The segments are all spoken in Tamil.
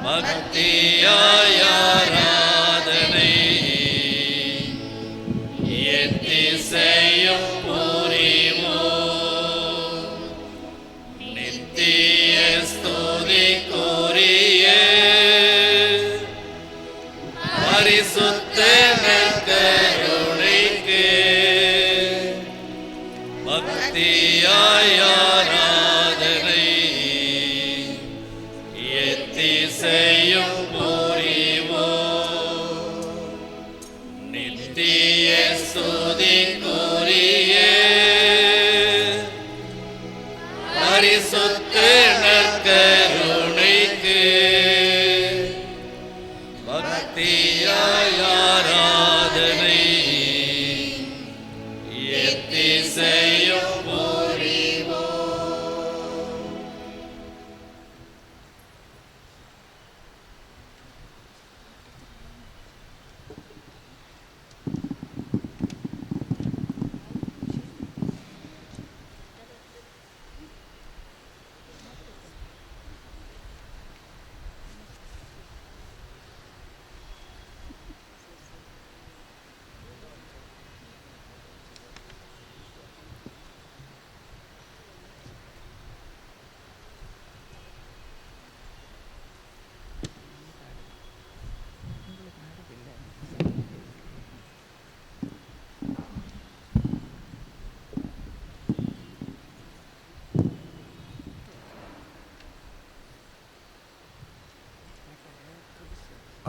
பக்தியாய் ஆராதனை எத்திசையும் புரிவோம். நித்திய ஸ்துதிக்குரிய பரிசுத்த நற்கருணைக்கு பக்தியாய் ஆராதனை எத்திசையும் புரிவோம். நித்திய ஸ்துதிக்குரிய பரிசுத்த நற்கருணைக்கு பக்தியாய் ஆராதனை எத்திசையும்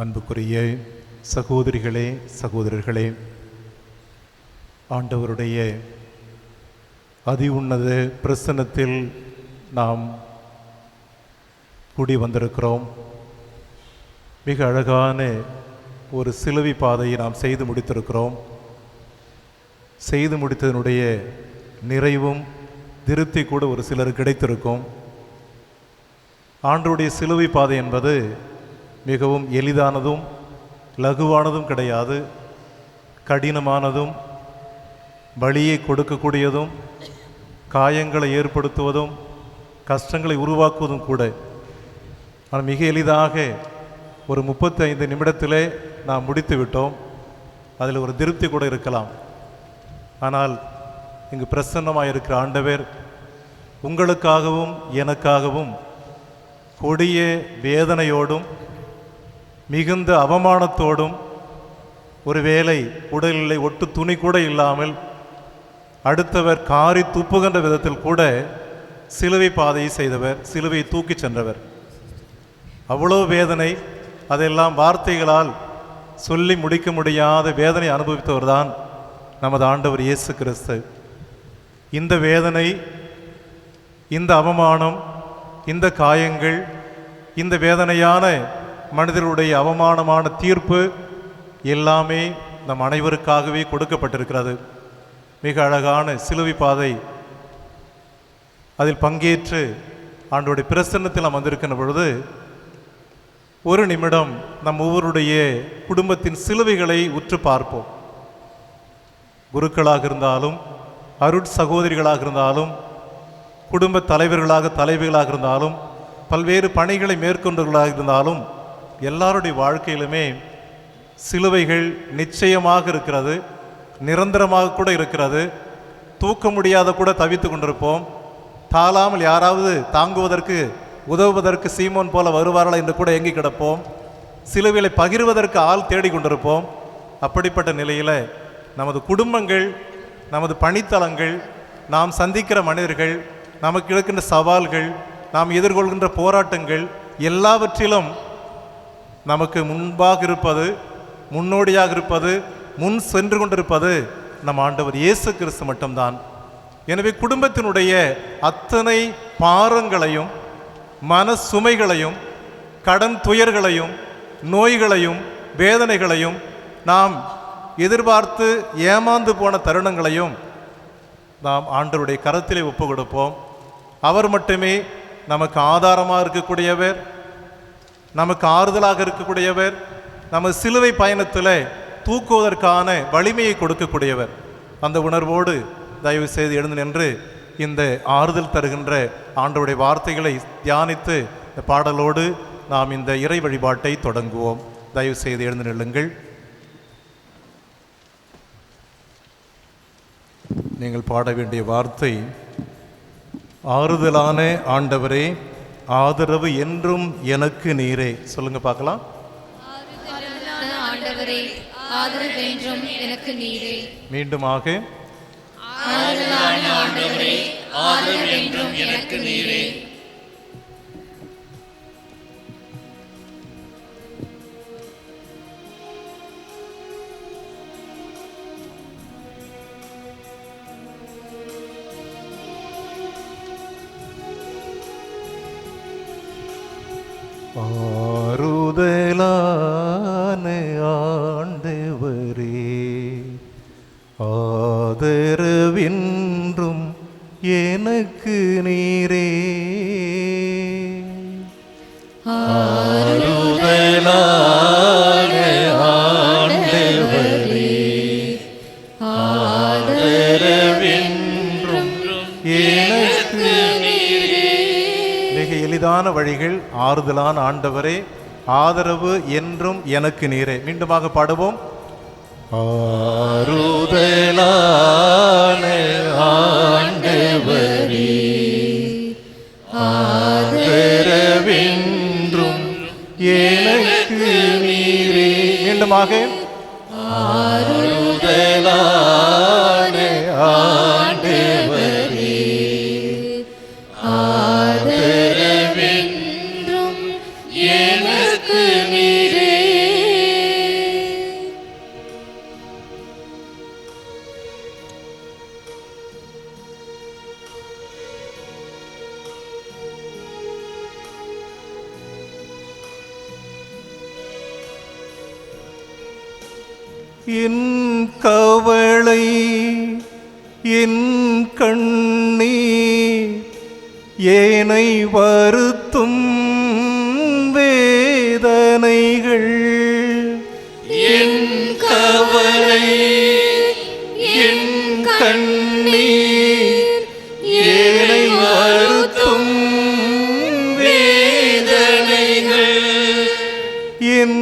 அன்புக்குரிய சகோதரிகளே, சகோதரர்களே, ஆண்டவருடைய அதி உன்னத பிரசன்னத்தில் நாம் கூடி வந்திருக்கிறோம். மிக அழகான ஒரு சிலுவை பாதையை நாம் செய்து முடித்திருக்கிறோம். செய்து முடித்ததனுடைய நிறைவும் திருப்தி கூட ஒரு சிலருக்கு கிடைத்திருக்கும். ஆண்டவருடைய சிலுவை பாதை என்பது மிகவும் எளிதானதும் லகுவானதும் கிடையாது. கடினமானதும் வலியை கொடுக்கக்கூடியதும் காயங்களை ஏற்படுத்துவதும் கஷ்டங்களை உருவாக்குவதும் கூட. ஆனால் மிக எளிதாக ஒரு 35 நிமிடத்திலே நாம் முடித்து விட்டோம். அதில் ஒரு திருப்தி கூட இருக்கலாம். ஆனால் இங்கு பிரசன்னமாக இருக்கிற ஆண்டவர் உங்களுக்காகவும் எனக்காகவும் கொடிய வேதனையோடும் மிகுந்த அவமானத்தோடும், ஒருவேளை உடலில் ஒட்டு துணி கூட இல்லாமல் அடுத்தவர் காரி துப்புகின்ற விதத்தில் கூட சிலுவை பாதையை செய்தவர், சிலுவை தூக்கி சென்றவர். அவ்வளோ வேதனை, அதெல்லாம் வார்த்தைகளால் சொல்லி முடிக்க முடியாத வேதனை அனுபவித்தவர் தான் நமது ஆண்டவர் இயேசு கிறிஸ்து. இந்த வேதனை, இந்த அவமானம், இந்த காயங்கள், இந்த வேதனையான மனிதர்களுடைய அவமானமான தீர்ப்பு எல்லாமே நம் அனைவருக்காகவே கொடுக்கப்பட்டிருக்கிறது. மிக அழகான சிலுவை பாதை. அதில் பங்கேற்று ஆண்டவருடைய பிரசன்னத்தில் நாம் வந்திருக்கின்ற பொழுது ஒரு நிமிடம் நம் ஒவ்வொருடைய குடும்பத்தின் சிலுவைகளை உற்று பார்ப்போம். குருக்களாக இருந்தாலும், அருட் சகோதரிகளாக இருந்தாலும், குடும்ப தலைவிகளாக இருந்தாலும், பல்வேறு பணிகளை மேற்கொண்டவர்களாக இருந்தாலும், எல்லாருடைய வாழ்க்கையிலுமே சிலுவைகள் நிச்சயமாக இருக்கிறது, நிரந்தரமாக கூட இருக்கிறது. தூக்க முடியாத கூட தவித்து கொண்டிருப்போம். தாளாமல் யாராவது தாங்குவதற்கு உதவுவதற்கு சீமோன் போல வருவார்களா என்று கூட ஏங்கி கிடப்போம். சிலுவைகளை பகிர்வதற்கு ஆள் தேடி கொண்டிருப்போம். அப்படிப்பட்ட நிலையில் நமது குடும்பங்கள், நமது பணித்தளங்கள், நாம் சந்திக்கிற மனிதர்கள், நமக்கு இருக்கின்ற சவால்கள், நாம் எதிர்கொள்கின்ற போராட்டங்கள் எல்லாவற்றிலும் நமக்கு முன்பாக இருப்பது, முன்னோடியாக இருப்பது, முன் சென்று கொண்டிருப்பது நம் ஆண்டவர் இயேசு கிறிஸ்து மட்டும்தான். எனவே குடும்பத்தினுடைய அத்தனை பாரங்களையும், மன சுமைகளையும், கடன் துயர்களையும், நோய்களையும், வேதனைகளையும், நாம் எதிர்பார்த்து ஏமாந்து போன தருணங்களையும் நாம் ஆண்டவருடைய கரத்திலே ஒப்பு கொடுப்போம். அவர் மட்டுமே நமக்கு ஆதாரமாக இருக்கக்கூடியவர், நமக்கு ஆறுதலாக இருக்கக்கூடியவர், நம்ம சிலுவை பயணத்தில் தூக்குவதற்கான வலிமையை கொடுக்கக்கூடியவர். அந்த உணர்வோடு தயவு செய்து எழுந்து நின்று இந்த ஆறுதல் தருகின்ற ஆண்டவருடைய வார்த்தைகளை தியானித்து இந்த பாடலோடு நாம் இந்த இறை வழிபாட்டை தொடங்குவோம். தயவு செய்து எழுந்து நில்லுங்கள். நீங்கள் பாட வேண்டிய வார்த்தை, ஆறுதலான ஆண்டவரே ஆதரவு என்றும் எனக்கு நீரே. சொல்லுங்க பார்க்கலாம். ஆண்டவரே ஆதரவு என்றும் எனக்கு நீரே. மீண்டுமாக, ஆறுதலான ஆண்டவரே ஆதரவு என்றும் எனக்கு நீரே. ஆறுதலான ஆண்டவரே ஆதரவென்றும் எனக்கு நீரே. ஆறுதலான ஆண்டவரே ஆதரவென்றும் எனக்கு நீரே. மிக எளிதான வழிகள். ஆறுதலான ஆண்டவரே ஆதரவு என்றும் எனக்கு நீரே. மீண்டுமாக பாடுவோம். ஆறுதலான ஆண்டவரே ஆதரவென்றும் எனக்கு நீரே. மீண்டுமாக, ஆறுதலான ஆண்டவரே ஆதரவென்றும் எனக்கு நீரே. என் கவலை என் கண்ணீர் ஏனை வருத்தும் வேதனைகள். என் கவலை என் கண்ணீர் ஏனை வருத்தும் வேதனைகள். என்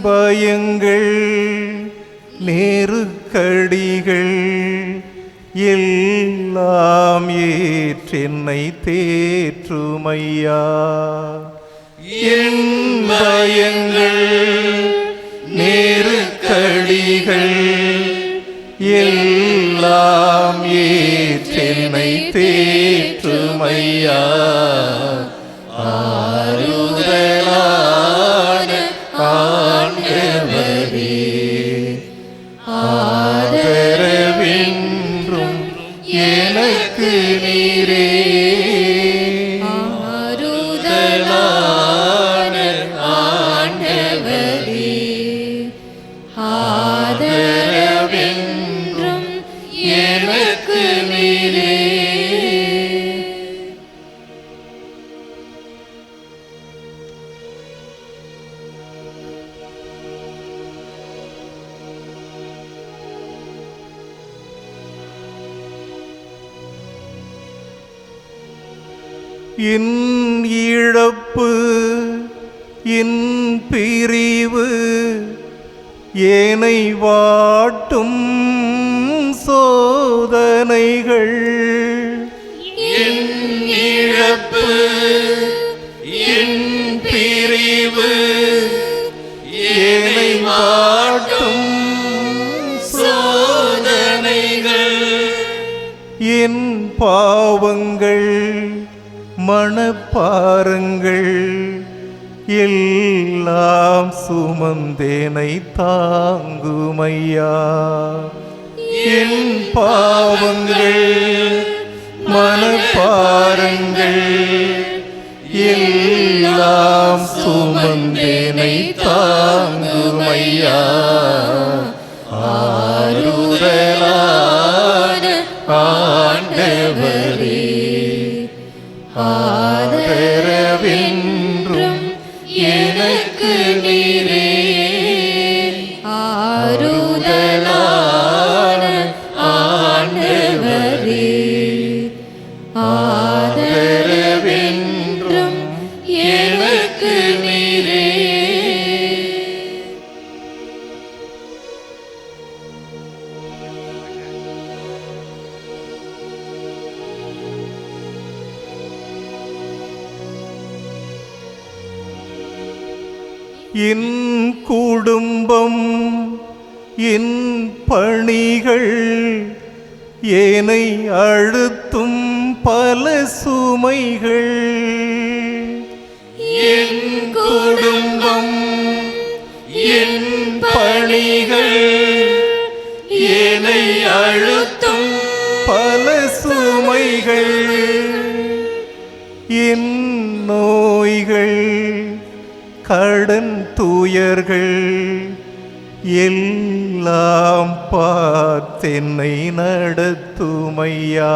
பயங்கள் நெருக்கடிகள் எல்லாம் ஏற்றென்னை தேற்றுமையா. என் பயங்கள் நெருக்கடிகள் எல்லாம் ஏற்றென்னை தேற்றுமையா. ஆறுதலான ஆண்டவரே ஆதரவென்றும் எனக்கு நீரே. ஆறுதலான ஆண்டவரே ஆதரவென்றும் எனக்கு நீரே. என் இழப்பு என் பிரிவு ஏனை வாட்டும் சோதனைகள். என் இழப்பு என் பிரிவு ஏனை வாட்டும் சோதனைகள். என் பாவங்கள் மனப்பாரங்கள் எல்லாம் சுமந்தேனை தாங்குமையா. என் பாவங்கள் மனப்பாரங்கள் எல்லாம் சுமந்தேனை தாங்குமையா. ஆறுதலான ஆண்டவரே ஆதரவென்றும் எனக்கு நீரே. ஆறுதலான ஆண்டவரே ஆதரவென்றும் எனக்கு நீரே. என் குடும்பம், என் பணிகள், ஏனை அழுத்தும் பல சுமைகள். என் குடும்பம், என் பணிகள், ஏனை அழுத்தும் பல சுமைகள். என் நோய்கள், கடன் துயர்கள் எல்லாம் பார்த்தென்னை நடத்துமையா.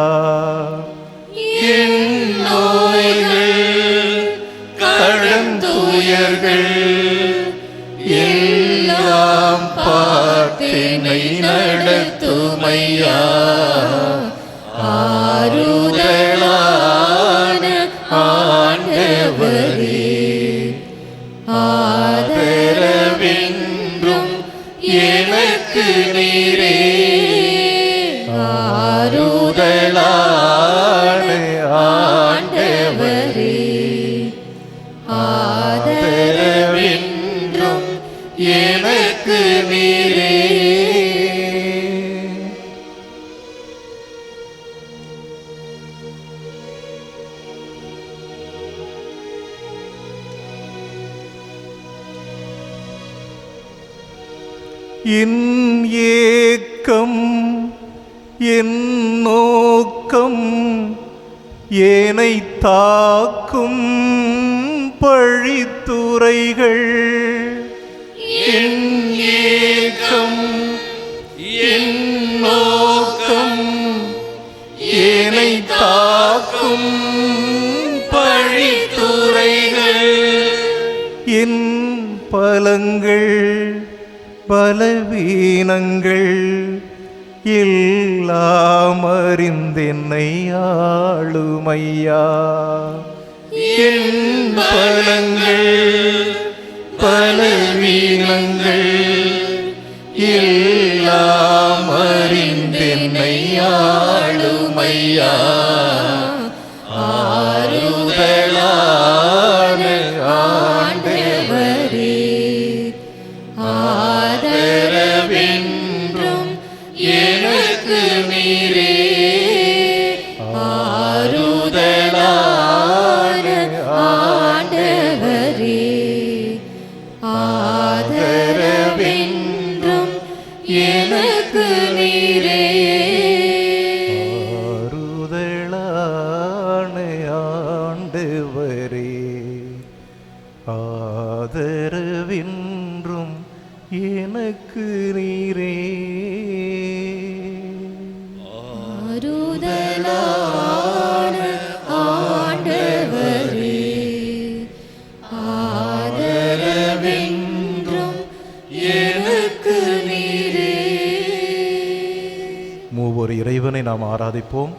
என் நோய்கள், கடன் துயர்கள் எல்லாம் பார்த்தென்னை நடத்துமையா. ஆறுதலான ஆண்டவரே, ஆதரவென்றும் எனக்கு நீரே. ஆறுதலான ஆண்டவரே, ஆதரவென்றும் எனக்கு நீரே. என் ஏக்கம், என் நோக்கம், ஏனை தாக்கும் பழித்துரைகள். என் ஏக்கம், என் நோக்கம், ஏனை தாக்கும் பழித்துரைகள். என் பலங்கள், பலவீனங்கள் எல்லாம் அறிந்தென்னை ஆளுமையா. என் பலங்கள், பலவீனங்கள் எல்லாம் அறிந்தென்னை ஆளுமையா. ஆறுதலான ஆண்டவரே, ஆதரவென்றும் எனக்கு நீரே. ஆறுதலான ஆண்டவரே, ஆதரவென்றும் எனக்கு நீரே. ஆறுதலான ஆண்டவரே, ஆதரவென்றும் எனக்கு நீரே. ஆறுதலான ஆண்டவரே, ஆதரவென்றும் எனக்கு நீரே. மூவர் இறைவனை நாம் ஆராதிப்போம்.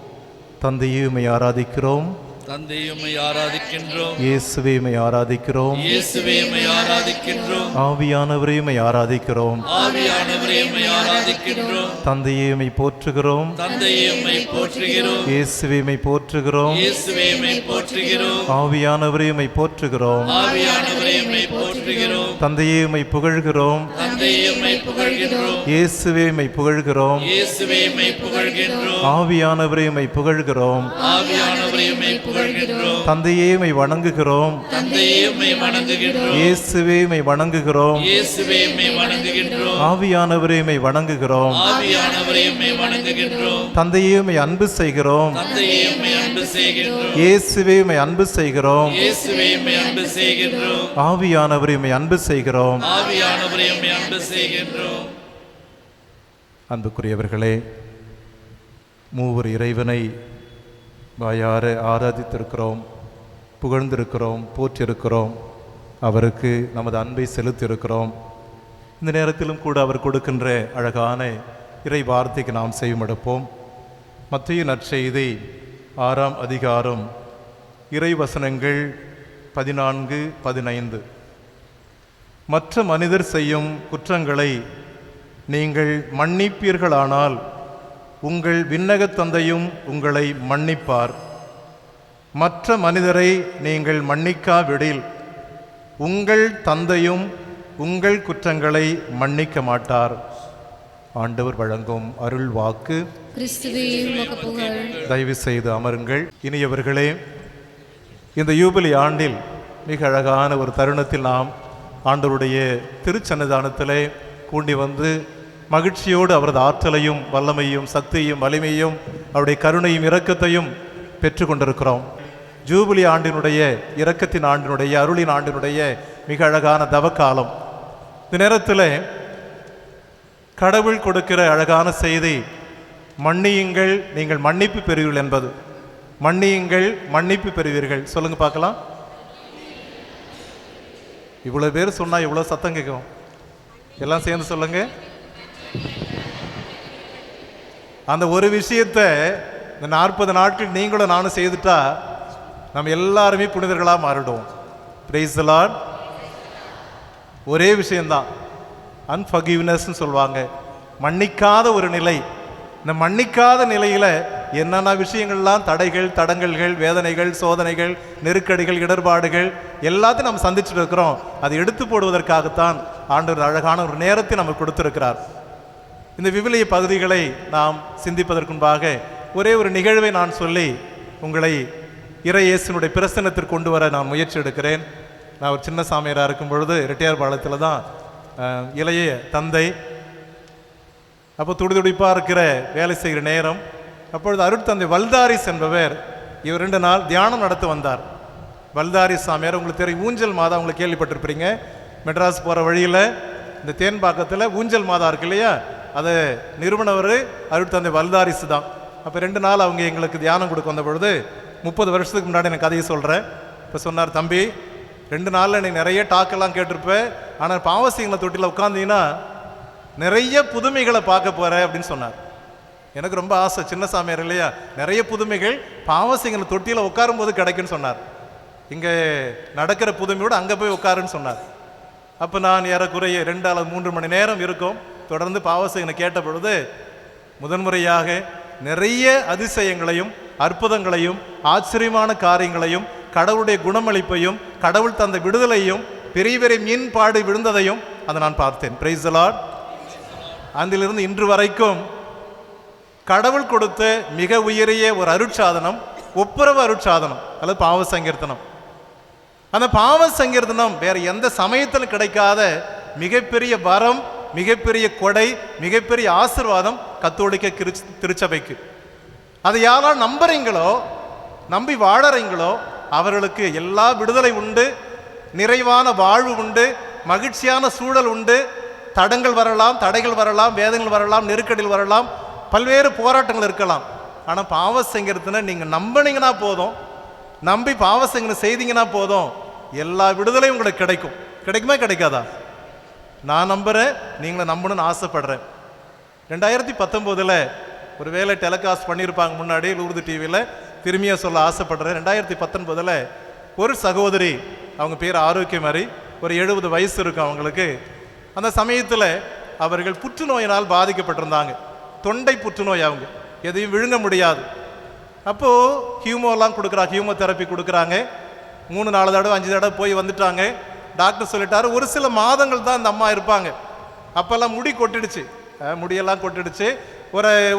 தந்தையை உம்மை ஆராதிக்கிறோம், தந்தையை உம்மை ஆராதிக்கின்றோம். இயேசுவை உம்மை ஆராதிக்கிறோம், இயேசுவை உம்மை ஆராதிக்கின்றோம். ஆவியானவரை உம்மை ஆராதிக்கிறோம், ஆவியானவரை உம்மை ஆராதிக்கின்றோம். தந்தையை உம்மை போற்றுகிறோம், தந்தையை உம்மை போற்றுகிறோம். இயேசுவை உம்மை போற்றுகிறோம், இயேசுவை உம்மை போற்றுகிறோம். ஆவியானவரை உம்மை போற்றுகிறோம், ஆவியானவரை உம்மை போற்றுகிறோம். தந்தையை உம்மை புகழ்கிறோம், தந்தையை உம்மை புகழ்கிறோம். இயேசுவை உம்மை புகழ்கிறோம், இயேசுவை உம்மை புகழ்கின்றோம். ஆவியானவரை உம்மை புகழ்கிறோம், ஆவியானவரை உம்மை புகழ்கின்றோம். தந்தையை உம்மை வணங்குகிறோம், தந்தையை உம்மை வணங்குகின்றோம். இயேசுவை உம்மை வணங்குகிறோம், இயேசுவை உம்மை வணங்குகின்றோம். ஆவியானவரை உம்மை வணங்குகிறோம், ஆவியானவரை உம்மை வணங்குகின்றோம். தந்தையை உம்மை அன்பு செய்கிறோம், தந்தையை உம்மை அன்பு செய்கின்றோம். இயேசுவை உம்மை அன்பு செய்கிறோம், இயேசுவை உம்மை அன்பு செய்கின்றோம். ஆவியானவரை உம்மை அன்பு செய்கிறோம். ஆவியானவரை உம்மை அன்பு செய்கின்றோம். அன்புக்குரியவர்களே, மூவர் இறைவனை வாயார ஆராதித்திருக்கிறோம், புகழ்ந்திருக்கிறோம், போற்றிருக்கிறோம், அவருக்கு நமது அன்பை செலுத்தியிருக்கிறோம். இந்த நேரத்திலும் கூட அவர் கொடுக்கின்ற அழகான இறை வார்த்தைக்கு நாம் செய்வமெடுப்போம். மத்தேயு நற்செய்தி 6ஆம் அதிகாரம் இறை வசனங்கள் 14-15. மற்ற மனிதர் செய்யும் குற்றங்களை நீங்கள் மன்னிப்பீர்களானால் உங்கள் விண்ணகத் தந்தையும் உங்களை மன்னிப்பார். மற்ற மனிதரை நீங்கள் மன்னிக்காவிடில் உங்கள் தந்தையும் உங்கள் குற்றங்களை மன்னிக்க மாட்டார். ஆண்டவர் வழங்கும் அருள் வாக்கு. கிறிஸ்துவே உமக்கு புகழ். தயவு செய்து அமருங்கள். இனியவர்களே, இந்த யூபிலி ஆண்டில் மிக அழகான ஒரு தருணத்தில் நாம் ஆண்டவருடைய திருச்சன்னிதானத்திலே கூண்டி வந்து மகிழ்ச்சியோடு அவரது ஆற்றலையும் வல்லமையும் சக்தியையும் வலிமையும் அவருடைய கருணையும் இரக்கத்தையும் பெற்று கொண்டிருக்கிறோம். ஜூபிலி ஆண்டினுடைய இரக்கத்தின் ஆண்டினுடைய அருளின் ஆண்டினுடைய மிக அழகான தவக்காலம். இந்த நேரத்தில் கடவுள் கொடுக்கிற அழகான செய்தி, மன்னியுங்கள் நீங்கள் மன்னிப்பு பெறுவீர்கள் என்பது. மன்னியுங்கள் மன்னிப்பு பெறுவீர்கள். சொல்லுங்க பார்க்கலாம். இவ்வளோ பேர் சொன்னா இவ்வளோ சத்தம் கேட்கும். எல்லாம் சேர்ந்து சொல்லுங்க. அந்த ஒரு விஷயத்தை இந்த 40 நாட்கள் நீங்களும் நானும் செய்துட்டா நம்ம எல்லாருமே புனிதர்களாக மாறிடுவோம். Price the Lord. ஒரே விஷயம்தான், அன்ஃபர்கிவ்னஸ்ன்னு சொல்லுவாங்க, மன்னிக்காத ஒரு நிலை. இந்த மன்னிக்காத நிலையில் என்னென்ன விஷயங்கள்லாம் தடைகள், தடங்கல்கள், வேதனைகள், சோதனைகள், நெருக்கடிகள், இடர்பாடுகள் எல்லாத்தையும் நம்ம சந்திச்சுட்டு இருக்கிறோம். அதை எடுத்து போடுவதற்காகத்தான் ஆண்டவர் அழகான ஒரு நேரத்தை நமக்கு கொடுத்திருக்கிறார். இந்த விவிலிய பகுதிகளை நாம் சிந்திப்பதற்கு முன்பாக ஒரே ஒரு நிகழ்வை நான் சொல்லி உங்களை இறை இயேசுனுடைய பிரசன்னத்திற்கு கொண்டு வர நான் முயற்சி எடுக்கிறேன். நான் ஒரு சின்ன சாமியாராக இருக்கும் பொழுது ரெட்டியார் பாளையத்தில் தான் இளைய தந்தை. அப்போ துடிதுடிப்பாக இருக்கிற வேலை செய்கிற நேரம். அப்பொழுது அருட்தந்தை வல்தாரிஸ் என்பவர் இவர் 2 நாள் தியானம் நடத்த வந்தார். வல்தாரிஸ் சாமியார் உங்களுக்கு தெரியும், ஊஞ்சல் மாதா உங்களுக்கு கேள்விப்பட்டிருப்பீங்க. மெட்ராஸ் போகிற வழியில் இந்த தேன்பாக்கத்தில் ஊஞ்சல் மாதா இருக்கு இல்லையா, அதை நிறுவனவர் அருட்தந்தை வல்தாரிஸ் தான். அப்போ 2 நாள் அவங்க எங்களுக்கு தியானம் கொடுக்க வந்த பொழுது 30 வருஷத்துக்கு முன்னாடி எனக்கு கதையை சொல்கிறேன். இப்போ சொன்னார், தம்பி 2 நாளில் நீ நிறைய டாக்கெல்லாம் கேட்டிருப்பேன், ஆனால் பாவசிங்களை தொட்டியில் உட்காந்தீங்கன்னா நிறைய புதுமைகளை பார்க்க போகிற அப்படின்னு சொன்னார். எனக்கு ரொம்ப ஆசை, சின்ன சாமியார் இல்லையா, நிறைய புதுமைகள் பாவசிங்களை தொட்டியில் உட்காரும் போது கிடைக்குன்னு சொன்னார். இங்கே நடக்கிற புதுமையோடு அங்கே போய் உட்காருன்னு சொன்னார். அப்போ நான் ஏறக்குறைய 2 அல்லது 3 மணி நேரம் இருக்கும் தொடர்ந்து பாவசிங்களை கேட்ட பொழுது முதன்முறையாக நிறைய அதிசயங்களையும் அற்புதங்களையும் ஆச்சரியமான காரியங்களையும் கடவுளுடைய குணமளிப்பையும் கடவுள் தந்த விடுதலையும் பெரிய பெரிய மீன்பாடு விழுந்ததையும் அதை நான் பார்த்தேன். Price the Lord. அதிலிருந்து இன்று வரைக்கும் கடவுள் கொடுத்த மிக உயரிய ஒரு அருட்சாதனம் ஒப்புரவு அருட்சாதனம் அல்லது பாவ சங்கீர்த்தனம். அந்த பாவ சங்கீர்த்தனம் வேற எந்த சமயத்திலும் கிடைக்காத மிகப்பெரிய வரம், மிகப்பெரிய கொடை, மிகப்பெரிய ஆசீர்வாதம் கத்தோலிக்க திருச்சபைக்கு. அதை யாரால் நம்புறீங்களோ, நம்பி வாழறீங்களோ அவர்களுக்கு எல்லா விடுதலை உண்டு, நிறைவான வாழ்வு உண்டு, மகிழ்ச்சியான சூழல் உண்டு. தடங்கள் வரலாம், தடைகள் வரலாம், வேதனைகள் வரலாம், நெருக்கடிகள் வரலாம், பல்வேறு போராட்டங்கள் இருக்கலாம். ஆனால் பாவ சங்கீர்த்தனை நீங்கள் நம்பினீங்கன்னா போதும், நம்பி பாவ சங்கீர்த்தனை செய்தீங்கன்னா போதும், எல்லா விடுதலையும் உங்களுக்கு கிடைக்கும். கிடைக்குமா கிடைக்காதா? நான் நம்புகிறேன், நீங்களை நம்பணும்னு ஆசைப்படுறேன். 2019 ஒரு வேளை டெலிகாஸ்ட் பண்ணியிருப்பாங்க முன்னாடி லூர்து டிவியில், திரும்பியாக சொல்ல ஆசைப்படுறேன். 2019 ஒரு சகோதரி, அவங்க பேர் ஆரோக்கியமாரி, ஒரு 70 வயசு இருக்கும் அவங்களுக்கு. அந்த சமயத்தில் அவர்கள் புற்றுநோயினால் பாதிக்கப்பட்டிருந்தாங்க. தொண்டை புற்றுநோய், அவங்க எதையும் விழுங்க முடியாது. அப்போது ஹியூமோலாம் கொடுக்குறாங்க, ஹியூமோதெரப்பி கொடுக்குறாங்க. 3-4 தடவை 5 தடவை போய் வந்துட்டாங்க. டாக்டர் சொல்லிட்டாரு ஒரு சில மாதங்கள் தான் இந்த அம்மா இருப்பாங்க. அப்போல்லாம் முடி கொட்டிடுச்சு, முடியெல்லாம் கொட்டிடுச்சு.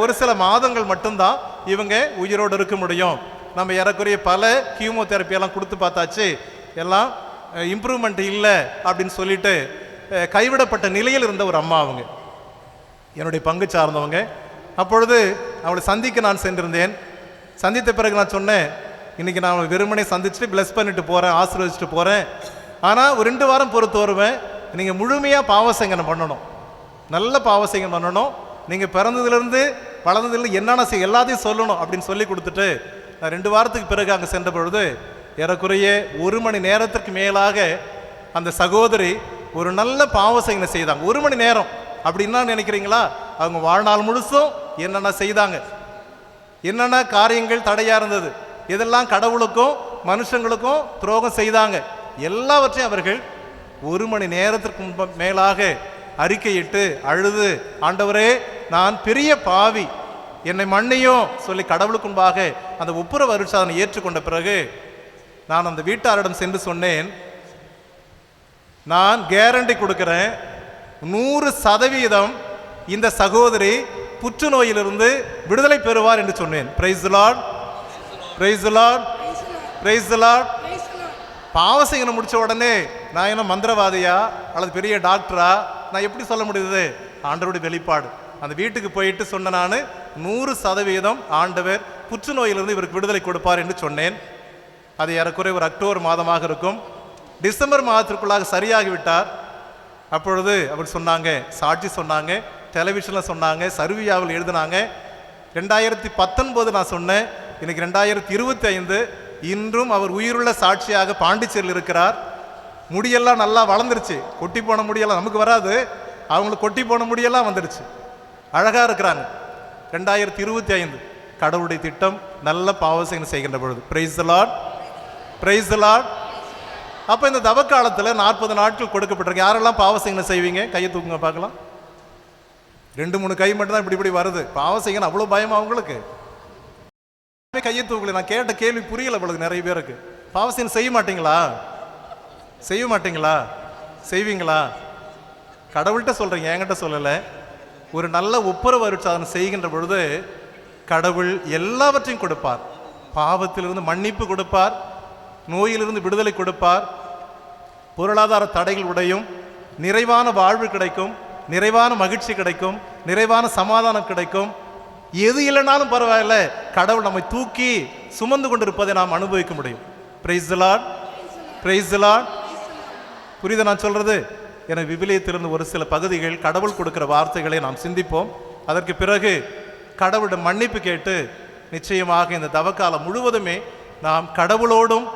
ஒரு சில மாதங்கள் மட்டும்தான் இவங்க உயிரோடு இருக்க முடியும். நம்ம ஏறக்குறைய பல ஹியூமோதெரப்பியெல்லாம் கொடுத்து பார்த்தாச்சு, எல்லாம் இம்ப்ரூவ்மெண்ட் இல்லை அப்படின்னு சொல்லிட்டு கைவிடப்பட்ட நிலையில் இருந்த ஒரு அம்மா அவங்க, என்னுடைய பங்கு சார்ந்தவங்க. அப்பொழுது அவளை சந்திக்க நான் சென்றிருந்தேன். சந்தித்த பிறகு நான் சொன்னேன், இன்றைக்கி நான் வெறுமனை சந்திச்சுட்டு பிளஸ் பண்ணிட்டு போகிறேன், ஆசீர்வதிச்சுட்டு போகிறேன். ஆனால் ஒரு 2 வாரம் பொறுத்து வருவேன். நீங்கள் முழுமையாக பாவசங்கனம் பண்ணணும், நல்ல பாவசங்கனம் பண்ணணும். நீங்கள் பிறந்ததுலேருந்து வளர்ந்ததுலேருந்து என்னென்ன செய்ய எல்லாத்தையும் சொல்லணும் அப்படின்னு சொல்லி கொடுத்துட்டு நான் 2 வாரத்துக்கு பிறகு அங்கே சென்ற பொழுது ஏறக்குறைய 1 மணி நேரத்திற்கு மேலாக அந்த சகோதரி ஒரு நல்ல பாவசங்கனை செய்தாங்க. 1 மணி நேரம் அப்படின்னா நினைக்கிறீங்களா? அவங்க வாழ்நாள் முழுசும் என்னென்ன செய்தாங்க, என்னென்ன காரியங்கள் தடையாக இருந்தது, இதெல்லாம் கடவுளுக்கும் மனுஷங்களுக்கும் துரோகம் செய்தாங்க, எல்லாவற்றையும் அவர்கள் 1 மணி நேரத்திற்கு மேலாக அறிக்கையிட்டு அழுது, ஆண்டவரே நான் பெரிய பாவி, என்னை மன்னியும் சொல்லி கடவுளுக்கு முன்பாக அந்த ஒப்புரவு அருட்சாதனை ஏற்றுக்கொண்ட பிறகு நான் அந்த வீட்டாரிடம் சென்று சொன்னேன், நான் கேரண்டி கொடுக்கிறேன், 100% இந்த சகோதரி புற்றுநோயிலிருந்து விடுதலை பெறுவார் என்று சொன்னேன். Praise the Lord, praise the Lord, praise the Lord. பாவசங்கனம் முடிச்ச உடனே நான் என்ன மந்திரவாதியா அல்லது பெரிய டாக்டரா? நான் எப்படி சொல்ல முடியுது? ஆண்டவருடைய வெளிப்பாடு. அந்த வீட்டுக்கு போயிட்டு சொன்ன நான் 100% ஆண்டவர் புற்றுநோயிலிருந்து இவருக்கு விடுதலை கொடுப்பார் என்று சொன்னேன். அது ஏறக்குறைய ஒரு அக்டோபர் மாதமாக இருக்கும். டிசம்பர் மாதத்திற்குள்ளாக சரியாகிவிட்டார். அப்பொழுது அவர் சொன்னாங்க, சாட்சி சொன்னாங்க, டெலிவிஷனில் சொன்னாங்க, சர்வியாவில் எழுதினாங்க. 2019 நான் சொன்னேன், இன்னைக்கு 2025. இன்றும் அவர் உயிருள்ள சாட்சியாக பாண்டிச்சேரியில் இருக்கிறார். முடியெல்லாம் நல்லா வளர்ந்துருச்சு. கொட்டி போன முடியெல்லாம் நமக்கு வராது, அவங்களுக்கு கொட்டி போன முடியெல்லாம் வந்துருச்சு. அழகாக இருக்கிறாங்க. 2025 கடவுளுடைய திட்டம். நல்ல பாவசங்கனம் செய்கின்ற பொழுது. Price the Lord, praise the Lord. அப்போ இந்த தவக்காலத்தில் 40 நாட்கள் கொடுக்கப்பட்டிருக்கு. யாரெல்லாம் பாவசங்கனம் செய்வீங்க? கையை தூக்குங்க பார்க்கலாம். 2-3 கை மட்டும் தான் இப்படி வருது. பாவசங்கனம் அவ்வளோ பயமா உங்களுக்கு? கையை தூக்கல. நான் கேட்ட கேள்வி புரியல உங்களுக்கு நிறைய பேருக்கு. பாவசங்கனம் செய்ய மாட்டீங்களா? செய்ய மாட்டீங்களா? செய்வீங்களா? கடவுள்கிட்ட சொல்றீங்க, என்கிட்ட சொல்லலை. ஒரு நல்ல ஒப்புரவு அருட்சாதனம் செய்கின்ற பொழுது கடவுள் எல்லாவற்றையும் கொடுப்பார். பாவத்திலிருந்து மன்னிப்பு கொடுப்பார், நோயிலிருந்து விடுதலை கொடுப்பார், பொருளாதார தடைகள் உடையும், நிறைவான வாழ்வு கிடைக்கும், நிறைவான மகிழ்ச்சி கிடைக்கும், நிறைவான சமாதானம் கிடைக்கும். எது இல்லைனாலும் பரவாயில்ல, கடவுள் நம்மை தூக்கி சுமந்து கொண்டிருப்பதை நாம் அனுபவிக்க முடியும். Price the Lord, praise the Lord. புரியுதா நான் சொல்றது? என விவிலியத்திலிருந்து ஒரு சில பகுதிகள் கடவுள் கொடுக்கிற வார்த்தைகளை நாம் சிந்திப்போம். அதற்கு பிறகு கடவுளிடம் மன்னிப்பு கேட்டு நிச்சயமாக இந்த தவக்காலம் முழுவதுமே நாம் கடவுளோடும்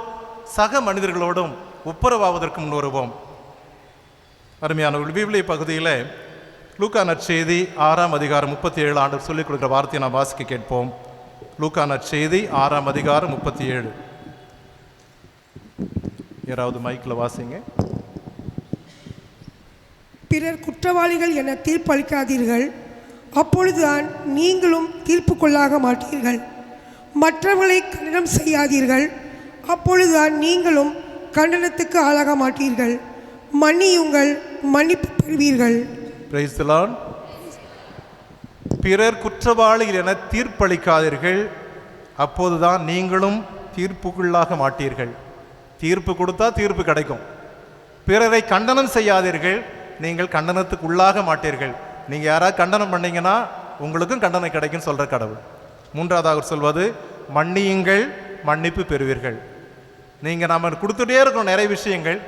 சக மனிதர்களோடும் ஒப்புரவாவதற்கு முன் வருவோம். அருமையான விவிலிய பகுதியில் லூக்கா நற்செய்தி 6ஆம் அதிகாரம் 37 ஆண்டவர் சொல்லிக் கொடுக்குற வார்த்தையை நாம் வாசிக்க கேட்போம். லூக்கா நற்செய்தி 6ஆம் அதிகாரம் 37. யாராவது மைக்கில் வாசிங்க. பிறர் குற்றவாளிகள் என தீர்ப்பளிக்காதீர்கள், அப்பொழுதுதான் நீங்களும் தீர்ப்புக்குள்ளாக மாட்டீர்கள். மற்றவர்களை கண்டனம் செய்யாதீர்கள், அப்பொழுதுதான் நீங்களும் கண்டனத்துக்கு ஆளாக மாட்டீர்கள். மன்னியுங்கள், மன்னிப்பு பெறுவீர்கள். Price the Lord. பிறர் குற்றவாளிகள் என தீர்ப்பளிக்காதீர்கள், அப்போதுதான் நீங்களும் தீர்ப்புக்குள்ளாக மாட்டீர்கள். தீர்ப்பு கொடுத்தா தீர்ப்பு கிடைக்கும். பிறரை கண்டனம் செய்யாதீர்கள், நீங்கள் கண்டனத்துக்கு உள்ளாக மாட்டீர்கள். நீங்கள் யாராவது கண்டனம் பண்ணீங்கன்னா உங்களுக்கும் கண்டனை கிடைக்கும் சொல்கிற கடவுள். 3ஆவதாக அவர் சொல்வது, மன்னியுங்கள், மன்னிப்பு பெறுவீர்கள். நீங்கள் நம்ம கொடுத்துட்டே இருக்கோம் நிறைய விஷயங்கள்.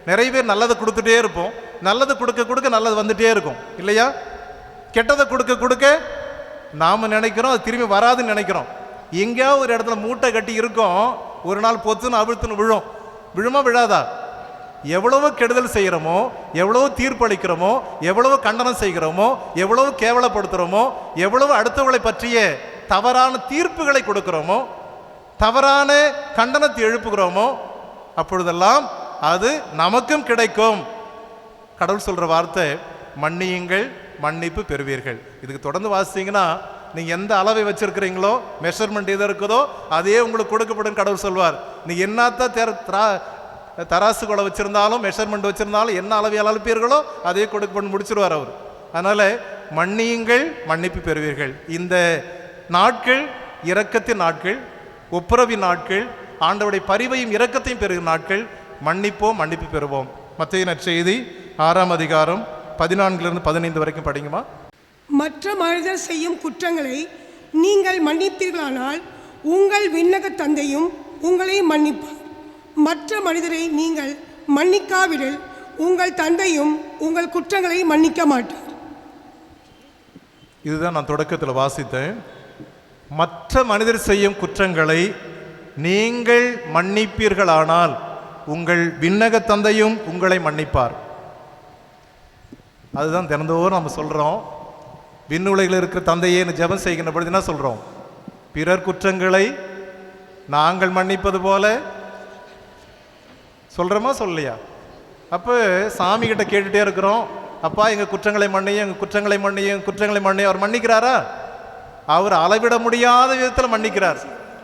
நிறைய பேர் நல்லதை கொடுத்துட்டே இருப்போம். நல்லது கொடுக்க கொடுக்க நல்லது வந்துட்டே இருக்கும் இல்லையா? கெட்டதை கொடுக்க கொடுக்க நாம் நினைக்கிறோம் அது திரும்பி வராதுன்னு நினைக்கிறோம். எங்கேயாவது ஒரு இடத்துல மூட்டை கட்டி இருக்கும், ஒரு நாள் பொத்துன்னு அவிழ்த்துன்னு விழும். விழுமா விழாதா? எவ்வளவு கெடுதல் செய்கிறோமோ, எவ்வளவு தீர்ப்பளிக்கிறோமோ, எவ்வளவு கண்டனம் செய்கிறோமோ, எவ்வளவு கேவலப்படுத்துகிறோமோ, எவ்வளவு அடுத்தவர்களை பற்றிய தவறான தீர்ப்புகளை கொடுக்கிறோமோ, தவறான கண்டனத்தை எழுப்புகிறோமோ, அப்பொழுதெல்லாம் அது நமக்கும் கிடைக்கும். கடவுள் சொல்கிற வார்த்தை, மன்னியுங்கள், மன்னிப்பு பெறுவீர்கள். இதுக்கு தொடர்ந்து வாசித்தீங்கன்னா நீங்கள் எந்த அளவை வச்சிருக்கிறீங்களோ, மெஷர்மெண்ட் எது இருக்குதோ அதே உங்களுக்கு கொடுக்கப்படும் கடவுள் சொல்வார். நீ என்னத்தான் தராசு கொலை வச்சிருந்தாலும், மெஷர்மெண்ட் வச்சிருந்தாலும், என்ன அளவையால் அழுப்பீர்களோ அதே கொடுக்கப்பட்டு முடிச்சிருவார் அவர். அதனால மன்னியுங்கள், மன்னிப்பு பெறுவீர்கள். இந்த நாட்கள் இரக்கத்தின் நாட்கள், ஒப்புரவின் நாட்கள், ஆண்டவருடைய பரிவையும் இரக்கத்தையும் பெறுகிற நாட்கள். மன்னிப்போம், மன்னிப்பு பெறுவோம். மத்தேயு நற்செய்தி 6ஆம் அதிகாரம் 14 15 வரைக்கும் படிங்கம்மா. மற்ற மனிதர் செய்யும் குற்றங்களை நீங்கள் மன்னிப்பீர்களானால் உங்கள் விண்ணக தந்தையும் உங்களை மன்னிப்பார். மற்ற மனிதரை நீங்கள் மன்னிக்காவிடில் உங்கள் தந்தையும் உங்கள் குற்றங்களை மன்னிக்க மாட்டார். இதுதான் நான் தொடக்கத்தில் வாசித்தேன். மற்ற மனிதர் செய்யும் குற்றங்களை நீங்கள் மன்னிப்பீர்களானால் உங்கள் விண்ணக தந்தையும் உங்களை மன்னிப்பார். அதுதான் தினந்தோறும் நம்ம சொல்கிறோம். விண்ணுலகில் இருக்கிற தந்தையேன்னு ஜெபம் செய்கின்ற பொழுது என்ன சொல்கிறோம்? பிறர் குற்றங்களை நாங்கள் மன்னிப்பது போல சொல்கிறோமா சொல்லலையா? அப்போ சாமி கிட்ட கேட்டுகிட்டே இருக்கிறோம், அப்பா எங்கள் குற்றங்களை மன்னியும், எங்கள் குற்றங்களை மன்னியும், குற்றங்களை மன்னியும். அவர் மன்னிக்கிறாரா? அவர் அளவிட முடியாத விதத்தில் மன்னிக்கிறார்,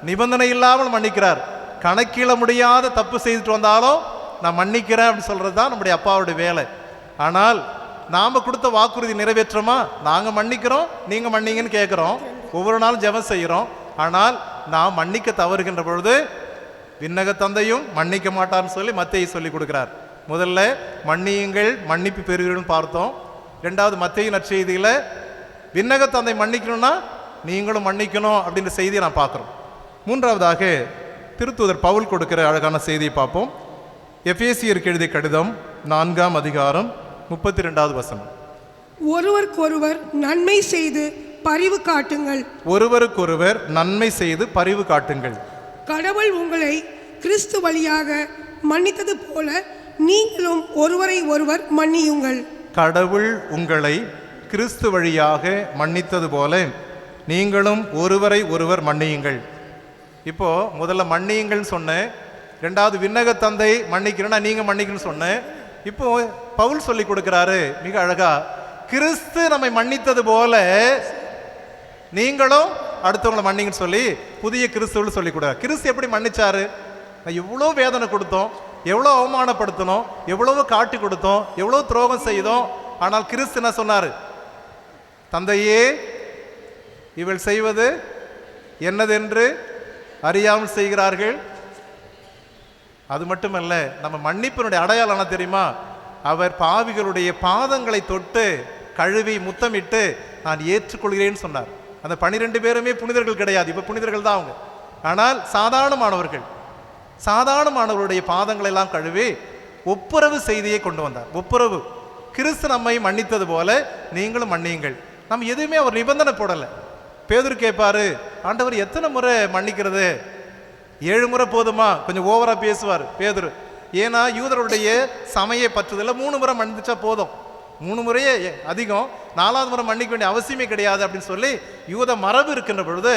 நிபந்தனை இல்லாமல் மன்னிக்கிறார். கணக்கிட முடியாத தப்பு செய்துட்டு வந்தாலும் நான் மன்னிக்கிறேன் அப்படின்னு சொல்கிறது தான் நம்முடைய அப்பாவுடைய வேலை. ஆனால் நாம் கொடுத்த வாக்குறுதி நிறைவேற்றமா? நாங்கள் மன்னிக்கிறோம், நீங்கள் மன்னிங்கன்னு கேட்குறோம், ஒவ்வொரு நாளும் ஜெபம் செய்கிறோம். ஆனால் நாம் மன்னிக்க தவறுகின்ற பொழுது விண்ணக தந்தையும் மன்னிக்க மாட்டார்னு சொல்லி மத்தேயு சொல்லி கொடுக்குறார். முதல்ல மன்னியுங்கள் மன்னிப்பு பெறுவீர்கள்னு பார்த்தோம். ரெண்டாவது மத்தேயு நற்செய்தியில் விண்ணக தந்தை மன்னிக்கணும்னா நீங்களும் மன்னிக்கணும் அப்படின்ற செய்தியை நான் பார்க்குறோம். மூன்றாவதாக திருத்தூதர் பவுல் கொடுக்கிற அழகான செய்தியை பார்ப்போம். எபேசியருக்கு எழுதிய கடிதம் 4ஆம் அதிகாரம் 32வது வசனம். ஒருவருக்கொருவர் நன்மை செய்து பரிவு காட்டுங்கள். ஒருவருக்கொருவர் நன்மை செய்து பரிவு காட்டுங்கள். கடவுள் உங்களை கிறிஸ்து வழியாக மன்னித்தது போல நீங்களும் ஒருவரை ஒருவர் மன்னியுங்கள். கடவுள் உங்களை கிறிஸ்து வழியாக மன்னித்தது போல நீங்களும் ஒருவரை ஒருவர் மன்னியுங்கள். இப்போ முதல்ல மன்னியுங்கள்னு சொன்னேன், ரெண்டாவது விண்ணக தந்தை மன்னிக்கிறேன்னா நீங்க மன்னிக்கணும்னு சொன்னேன். இப்போ பவுல் சொல்லி கொடுக்கிறாரு மிக அழகா, கிறிஸ்து நம்மை மன்னித்தது போல நீங்களும் அடுத்தவங்களை மன்னிங்கன்னு சொல்லி புதிய கிறிஸ்துவ சொல்லி கொடுக்குறாரு. கிறிஸ்து எப்படி மன்னிச்சாரு? எவ்வளோ வேதனை கொடுத்தோம், எவ்வளோ அவமானப்படுத்தணும், எவ்வளவு காட்டி கொடுத்தோம், எவ்வளோ துரோகம் செய்தோம். ஆனால் கிறிஸ்து என்ன சொன்னார்? தந்தையே, இவள் செய்வது என்னதென்று அறியாமல் செய்கிறார்கள். அது மட்டுமல்ல, நம்ம மன்னிப்பினுடைய அடையாளம் என்ன தெரியுமா? அவர் பாவிகளுடைய பாதங்களை தொட்டு கழுவி முத்தமிட்டு நான் ஏற்றுக்கொள்கிறேன்னு சொன்னார். அந்த 12 பேருமே புனிதர்கள் கிடையாது, இப்போ புனிதர்கள் தான் அவங்க. ஆனால் சாதாரணமானவருடைய பாதங்களை எல்லாம் கழுவி ஒப்புரவு செய்தியை கொண்டு வந்தார். ஒப்புரவு. கிறிஸ்து நம்மை மன்னித்தது போல நீங்களும் மன்னியுங்கள். நம்ம எதுவுமே அவர் நிபந்தனை போடலை. பேதுரு கேட்பாரு, ஆண்டவர் எத்தனை முறை மன்னிக்கிறது? 7 முறை போதுமா? கொஞ்சம் ஓவரா பேசுவார் பேதுரு. ஏன்னா யூதருடைய சமய பற்றுதல 3 முறை மன்னிச்சா போதும், 3 முறையே அதிகம், 4வது முறை மன்னிக்க வேண்டிய அவசியமே கிடையாது அப்படின்னு சொல்லி யூத மரபு இருக்கின்ற பொழுது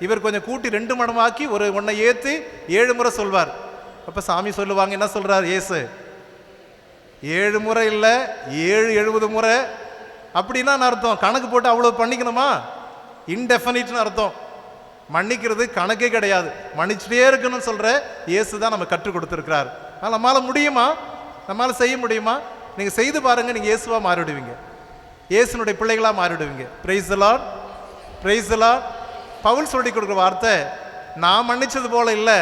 இவர் கொஞ்சம் கூட்டி 2 மடமாக்கி ஒன்றை ஏற்றி 7 முறை சொல்வார். அப்போ சாமி சொல்லுவாங்க, என்ன சொல்றார் இயேசு? 7 முறை இல்லை, 70 முறை அப்படின்னா அர்த்தம். கணக்கு போட்டு அவ்வளோ பண்ணிக்கணுமா? இன்டெஃபினிட்னு அர்த்தம். மன்னிக்கிறது கணக்கே கிடையாது, மன்னிச்சுட்டே இருக்கணும்னு சொல்ற இயேசு தான் நம்ம கற்றுக் கொடுத்துருக்கிறார். ஆனால் நம்மளால் முடியுமா? நம்மளால் செய்ய முடியுமா? நீங்கள் செய்து பாருங்க, நீங்கள் இயேசுவா மாறிடுவீங்க, இயேசுனுடைய பிள்ளைகளாக மாறிடுவீங்க. Praise the Lord, praise the Lord. Paul சொல்லி கொடுக்குற வார்த்தை நான் மன்னிச்சது போல இல்லை,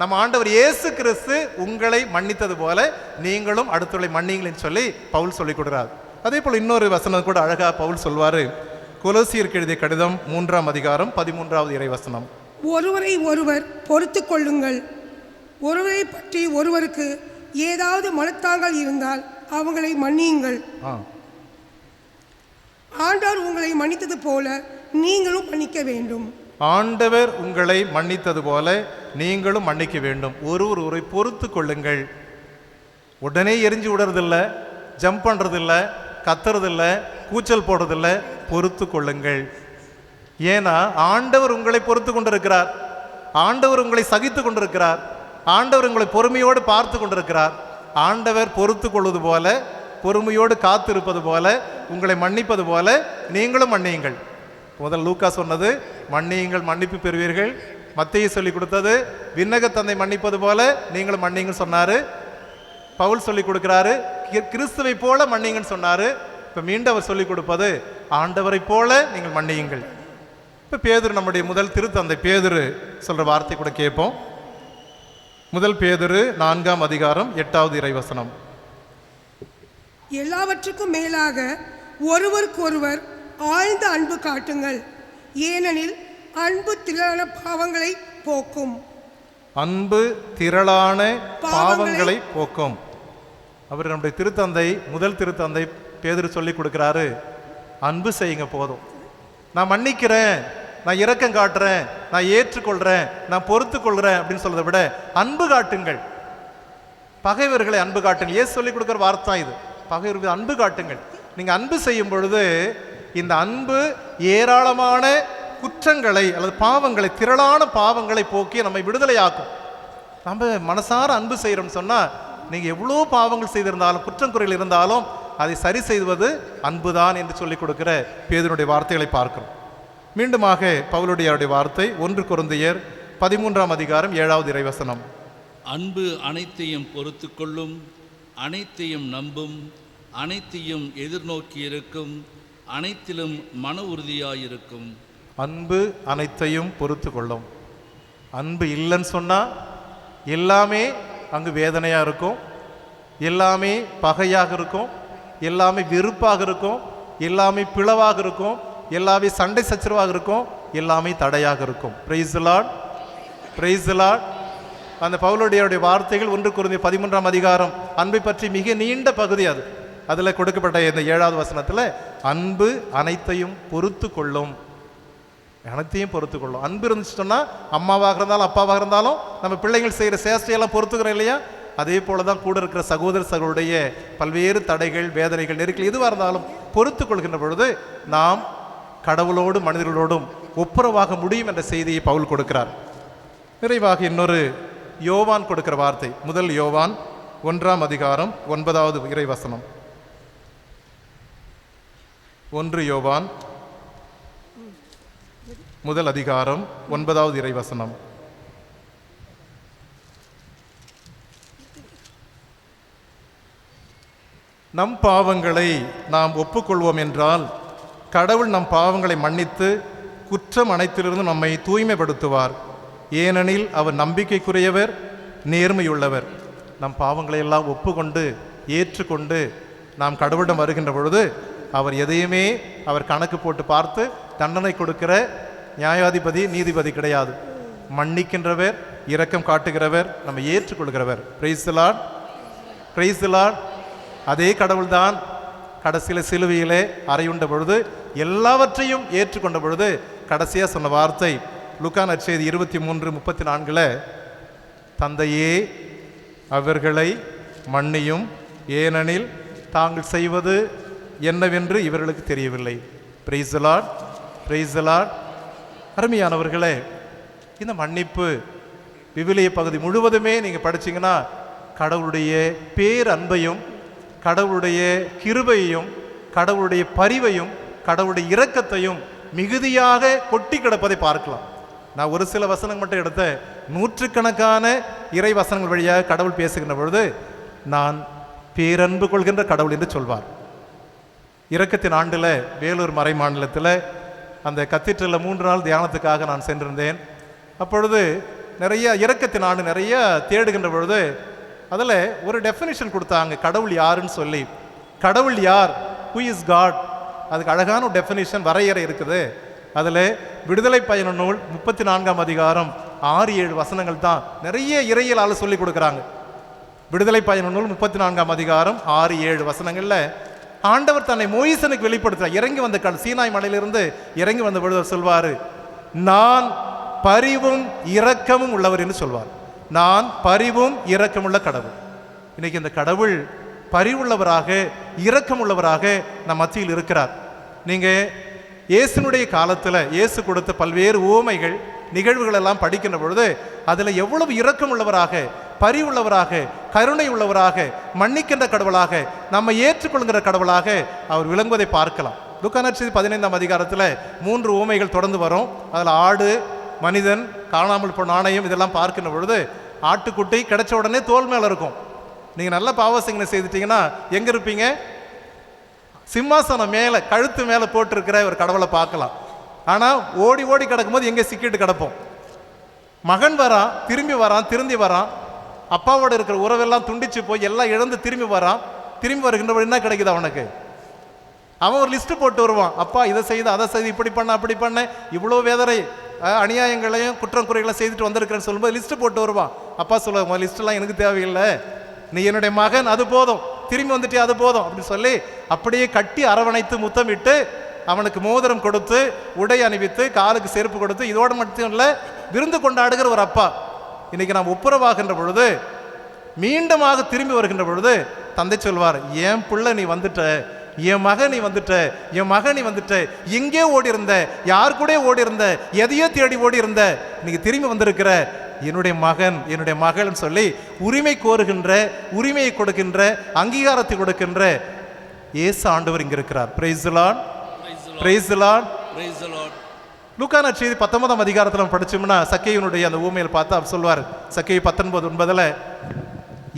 நம்ம ஆண்டவர் இயேசு கிறிஸ்து உங்களை மன்னித்தது போல நீங்களும் அடுத்தவர்களை மன்னிங்களேன்னு சொல்லி பவுல் சொல்லி கொடுக்குறாரு. அதே போல் இன்னொரு வசனம் கூட அழகா பவுல் சொல்வாரு. கொலோசியருக்கு எழுதிய கடிதம் 3ஆம் அதிகாரம் 13வது இறை வசனம். ஒருவரை ஒருவர் பொறுத்து கொள்ளுங்கள். ஒருவரை பற்றி ஒருவருக்கு ஏதாவது மனத்தாங்கள் இருந்தால் அவங்களை மன்னியுங்கள். ஆண்டவர் உங்களை மன்னித்தது போல நீங்களும் மன்னிக்க வேண்டும். ஆண்டவர் உங்களை மன்னித்தது போல நீங்களும் மன்னிக்க வேண்டும். ஒருவரை பொறுத்து கொள்ளுங்கள். உடனே எரிஞ்சு விடுறதில்லை, ஜம்ப் பண்ணுறதில்லை, கத்துறதில்லை, கூச்சல் போடுறதில்லை, பொறுத்து கொள்ளுங்கள். ஏன்னா ஆண்டவர் உங்களை பொறுத்து கொண்டிருக்கிறார், ஆண்டவர் உங்களை சகித்து கொண்டிருக்கிறார், ஆண்டவர் உங்களை பொறுமையோடு பார்த்து கொண்டிருக்கிறார். ஆண்டவர் பொறுத்து கொள்வது போல, பொறுமையோடு காத்திருப்பது போல, உங்களை மன்னிப்பது போல நீங்களும் மன்னியுங்கள். முதல் லூக்கா சொன்னது மன்னியுங்கள் மன்னிப்பு பெறுவீர்கள். மத்தேயு சொல்லி கொடுத்தது விண்ணக தந்தை மன்னிப்பது போல நீங்களும் மன்னிங்கன்னு சொன்னாரு. பவுல் சொல்லி கொடுக்கிறாரு கிறிஸ்துவை போல மன்னிங்கன்னு சொன்னாரு. இப்போ மீண்டும் அவர் சொல்லிக் கொடுப்பது ஆண்டவரை போல நீங்கள் மன்னியுங்கள். இப்போ பேதுரு, நம்முடைய முதல் திருத்தந்தை பேதுரு சொல்ற வார்த்தை கூட கேட்போம். முதல் பேதுரு 4ஆம் அதிகாரம் 8வது இறைவசனம். எல்லாவற்றுக்கும் மேலாக ஒருவருக்கொருவர் ஆழ்ந்த அன்பு காட்டுங்கள், ஏனெனில் அன்பு திரளான பாவங்களை போக்கும். அன்பு திரளான பாவங்களை போக்கும். அவர் நம்முடைய திருத்தந்தை, முதல் திருத்தந்தை பேதுரு சொல்லி கொடுக்கிறாரு, அன்பு செய்யுங்க போதும். நான் மன்னிக்கிறேன், நான் இரக்கம் காட்டுறேன், நான் ஏற்றுக்கொள்றேன், நான் பொறுத்து கொள்றேன் அப்படின்னு சொல்றதை விட அன்பு காட்டுங்கள். பகைவர்களை அன்பு காட்டுங்கள். ஏன் சொல்லி கொடுக்குற வார்த்தை இது. பகைவர்கள் அன்பு காட்டுங்கள். நீங்க அன்பு செய்யும் பொழுது இந்த அன்பு ஏராளமான குற்றங்களை அல்லது பாவங்களை, திரளான பாவங்களை போக்கி நம்மை விடுதலையாக்கும். நம்ம மனசார அன்பு செய்யறோம்னு சொன்னா நீங்க எவ்வளோ பாவங்கள் செய்திருந்தாலும், குற்றம் குறைகள் இருந்தாலும் அதை சரி செய்வது அன்புதான் என்று சொல்லிக் கொடுக்கிற பேதுருடைய வார்த்தைகளை பார்க்கிறோம். மீண்டுமாக பவுலுடைய வார்த்தை 1 கொரிந்தியர் 13ஆம் அதிகாரம் 7வது இறைவசனம். அன்பு அனைத்தையும் பொறுத்து கொள்ளும், அனைத்தையும் நம்பும், அனைத்தையும் எதிர்நோக்கியிருக்கும், அனைத்திலும் மன உறுதியாயிருக்கும். அன்பு அனைத்தையும் பொறுத்து கொள்ளும். அன்பு இல்லைன்னு சொன்னால் எல்லாமே அங்கு வேதனையாக இருக்கும், எல்லாமே பகையாக இருக்கும், எல்லாமே வெறுப்பாக இருக்கும், எல்லாமே பிளவாக இருக்கும், எல்லாமே சண்டை சச்சரவாக இருக்கும், எல்லாமே தடையாக இருக்கும். Price the Lord, praise the Lord. அந்த பவுலுடைய வார்த்தைகள் 1 கொரிந்தியர் 13ஆம் அதிகாரம் அன்பை பற்றி மிக நீண்ட பகுதி. அதில் கொடுக்கப்பட்ட இந்த 7வது வசனத்தில் அன்பு அனைத்தையும் பொறுத்து கொள்ளும், அனைத்தையும் பொறுத்து கொள்ளும். அன்பு இருந்துச்சுட்டோம்னா அம்மாவாக இருந்தாலும் அப்பாவாக இருந்தாலும் நம்ம பிள்ளைகள் செய்கிற சேஷ்டையெல்லாம் பொறுத்துக்கிறோம் இல்லையா? அதே போல தான் கூட இருக்கிற சகோதரர்களுடைய பல்வேறு தடைகள், வேதனைகள், நெருக்கல் எதுவாக இருந்தாலும் பொறுத்து கொள்கின்ற பொழுது நாம் கடவுளோடும் மனிதர்களோடும் ஒப்புரவாக முடியும் என்ற செய்தியை பவுல் கொடுக்கிறார். நிறைவாக இன்னொரு யோவான் கொடுக்கிற வார்த்தை, முதல் யோவான் 1ஆம் அதிகாரம் 9வது இறைவசனம். 1 யோவான் முதல் அதிகாரம் 9வது இறைவசனம். நம் பாவங்களை நாம் ஒப்புக்கொள்வோம் என்றால் கடவுள் நம் பாவங்களை மன்னித்து குற்றம் அனைத்திலிருந்து நம்மை தூய்மைப்படுத்துவார். ஏனெனில் அவர் நம்பிக்கைக்குரியவர், நேர்மையுள்ளவர். நம் பாவங்களை எல்லாம் ஒப்புக்கொண்டு ஏற்றுக்கொண்டு நாம் கடவுளிடம் வருகின்ற பொழுது அவர் எதையுமே அவர் கணக்கு போட்டு பார்த்து தண்டனை கொடுக்கிற நியாயாதிபதி, நீதிபதி கிடையாது. மன்னிக்கின்றவர், இரக்கம் காட்டுகிறவர், நம்ம ஏற்றுக்கொள்கிறவர். Praise the Lord, praise the Lord. அதே கடவுள்தான் கடைசியில் சிலுவையிலே அறையுண்ட பொழுது எல்லாவற்றையும் ஏற்றுக்கொண்ட பொழுது கடைசியாக சொன்ன வார்த்தை லூக்கா நற்செய்தி 23:34 தந்தையே அவர்களை மன்னியும், ஏனெனில் தாங்கள் செய்வது என்னவென்று இவர்களுக்கு தெரியவில்லை. Price the Lord, praise the Lord. அருமையானவர்களே, இந்த மன்னிப்பு விவிலிய பகுதி முழுவதுமே நீங்கள் படிச்சீங்கன்னா கடவுளுடைய பேரன்பையும் கடவுளுடைய கிருபையையும் கடவுளுடைய பரிவையும் கடவுளுடைய இரக்கத்தையும் மிகுதியாக கொட்டி கிடப்பதை பார்க்கலாம். நான் ஒரு சில வசனங்கள் மட்டும் எடுத்த நூற்றுக்கணக்கான இறை வசனங்கள் வழியாக கடவுள் பேசுகின்ற பொழுது நான் பேரன்பு கொள்கின்ற கடவுள் என்று சொல்வார். இரக்கத்தின் ஆண்டில் வேலூர் மறை மாநிலத்தில் அந்த கத்தீட்ரலில் 3 நாள் தியானத்துக்காக நான் சென்றிருந்தேன். அப்பொழுது நிறைய இரக்கத்தின் ஆண்டு நிறைய தேடுகின்ற பொழுது அதில் ஒரு டெஃபினிஷன் கொடுத்தாங்க, கடவுள் யாருன்னு சொல்லி. கடவுள் யார், ஹூ இஸ் காட், அதுக்கு அழகான ஒரு டெஃபினிஷன், வரையறை இருக்குது. அதில் விடுதலை பயண நூல் 34ஆம் அதிகாரம் 6-7 வசனங்கள் தான் நிறைய இறையியலால் சொல்லி கொடுக்குறாங்க. விடுதலை பயண நூல் 34ஆம் அதிகாரம் 6-7 வசனங்களில் ஆண்டவர் தன்னை மோயிசனுக்கு வெளிப்படுத்துகிறார். இறங்கி வந்த சீனாய் மலையிலிருந்து இறங்கி வந்த பொழுது சொல்வார், நான் பரிவும் இரக்கமும் உள்ளவர் என்று சொல்வார். நான் பரிவும் இரக்கமுள்ள கடவுள். இன்னைக்கு இந்த கடவுள் பரிவுள்ளவராக இரக்கமுள்ளவராக நம் மத்தியில் இருக்கிறார். நீங்கள் இயேசுனுடைய காலத்தில் இயேசு கொடுத்த பல்வேறு உவமைகள் நிகழ்வுகள் எல்லாம் படிக்கின்ற பொழுது அதில் எவ்வளவு இரக்கம் உள்ளவராக, பரிவுள்ளவராக, கருணை உள்ளவராக, மன்னிக்கின்ற கடவுளாக, நம்ம ஏற்றுக்கொள்கிற கடவுளாக அவர் விளங்குவதை பார்க்கலாம். லூக்கா நற்செய்தி 15ஆம் அதிகாரத்தில் 3 உவமைகள் தொடர்ந்து வரும். அதில் ஆடு, மனிதன், காணாமல் போன நாணயம் இதெல்லாம் பார்க்கின்ற பொழுது ஆட்டுக்குட்டி கிடைச்ச உடனே தோல் மேலே இருக்கும். நீங்கள் நல்ல பாவசிங்கனை செய்துட்டீங்கன்னா எங்கே இருப்பீங்க? சிம்மாசனம் மேலே, கழுத்து மேலே போட்டிருக்கிற ஒரு கடவுளை பார்க்கலாம். ஆனால் ஓடி ஓடி கிடக்கும்போது எங்கே சிக்கிட்டு கிடப்போம். மகன் வரான், திரும்பி வரான், திருந்தி வரான், அப்பாவோட இருக்கிற உறவெல்லாம் துண்டிச்சு போய் எல்லாம் இழந்து திரும்பி வரான். திரும்பி வருகின்றபடி என்ன கிடைக்குது அவனுக்கு? அவன் ஒரு லிஸ்ட்டு போட்டு வருவான், அப்பா இதை செய்து அதை செய்து இப்படி பண்ண அப்படி பண்ண இவ்வளோ வேதனை அநியாயங்களையும் குற்றம் குறைகளை செய்துட்டு வந்திருக்கிறேன்னு சொல்லும்போது லிஸ்ட்டு போட்டு வருவான். அப்பா சொல்லுவாங்க, லிஸ்ட்டெல்லாம் எனக்கு தேவையில்லை, நீ என்னுடைய மகன், அது போதும், திரும்பி வந்துட்டே அது போதும் அப்படின்னு சொல்லி அப்படியே கட்டி அரவணைத்து முத்தமிட்டு அவனுக்கு மோதிரம் கொடுத்து உடை அணிவித்து காலுக்கு செருப்பு கொடுத்து இதோடு மட்டும் இல்லை விருந்து கொண்டாடுகிற ஒரு அப்பா. இன்னைக்கு நாம் ஒப்புரவாகின்ற பொழுது மீண்டுமாக திரும்பி வருகின்ற பொழுது தந்தை சொல்வார், என் பிள்ளை நீ வந்துட்ட, என் மகன் நீ வந்துட்ட, என் மகன் நீ வந்துட்ட, எங்கே ஓடி இருந்த, யார் கூட ஓடி இருந்த, எதையோ தேடி ஓடி இருந்த, இன்னைக்கு திரும்பி வந்திருக்கிற என்னுடைய மகன், என்னுடைய மகள்னு சொல்லி உரிமை கோருகின்ற, உரிமையை கொடுக்கின்ற, அங்கீகாரத்தை கொடுக்கின்ற இயேசு ஆண்டவர் இங்க இருக்கிறார். Praise the Lord, praise the Lord, praise the Lord. லூக்கான செய்தி 19ஆம் அதிகாரத்தில் நம்ம படிச்சோம்னா சக்கேயுனுடைய அந்த ஊமையில் பார்த்து அவர் சொல்வார், சக்கேயு 19:9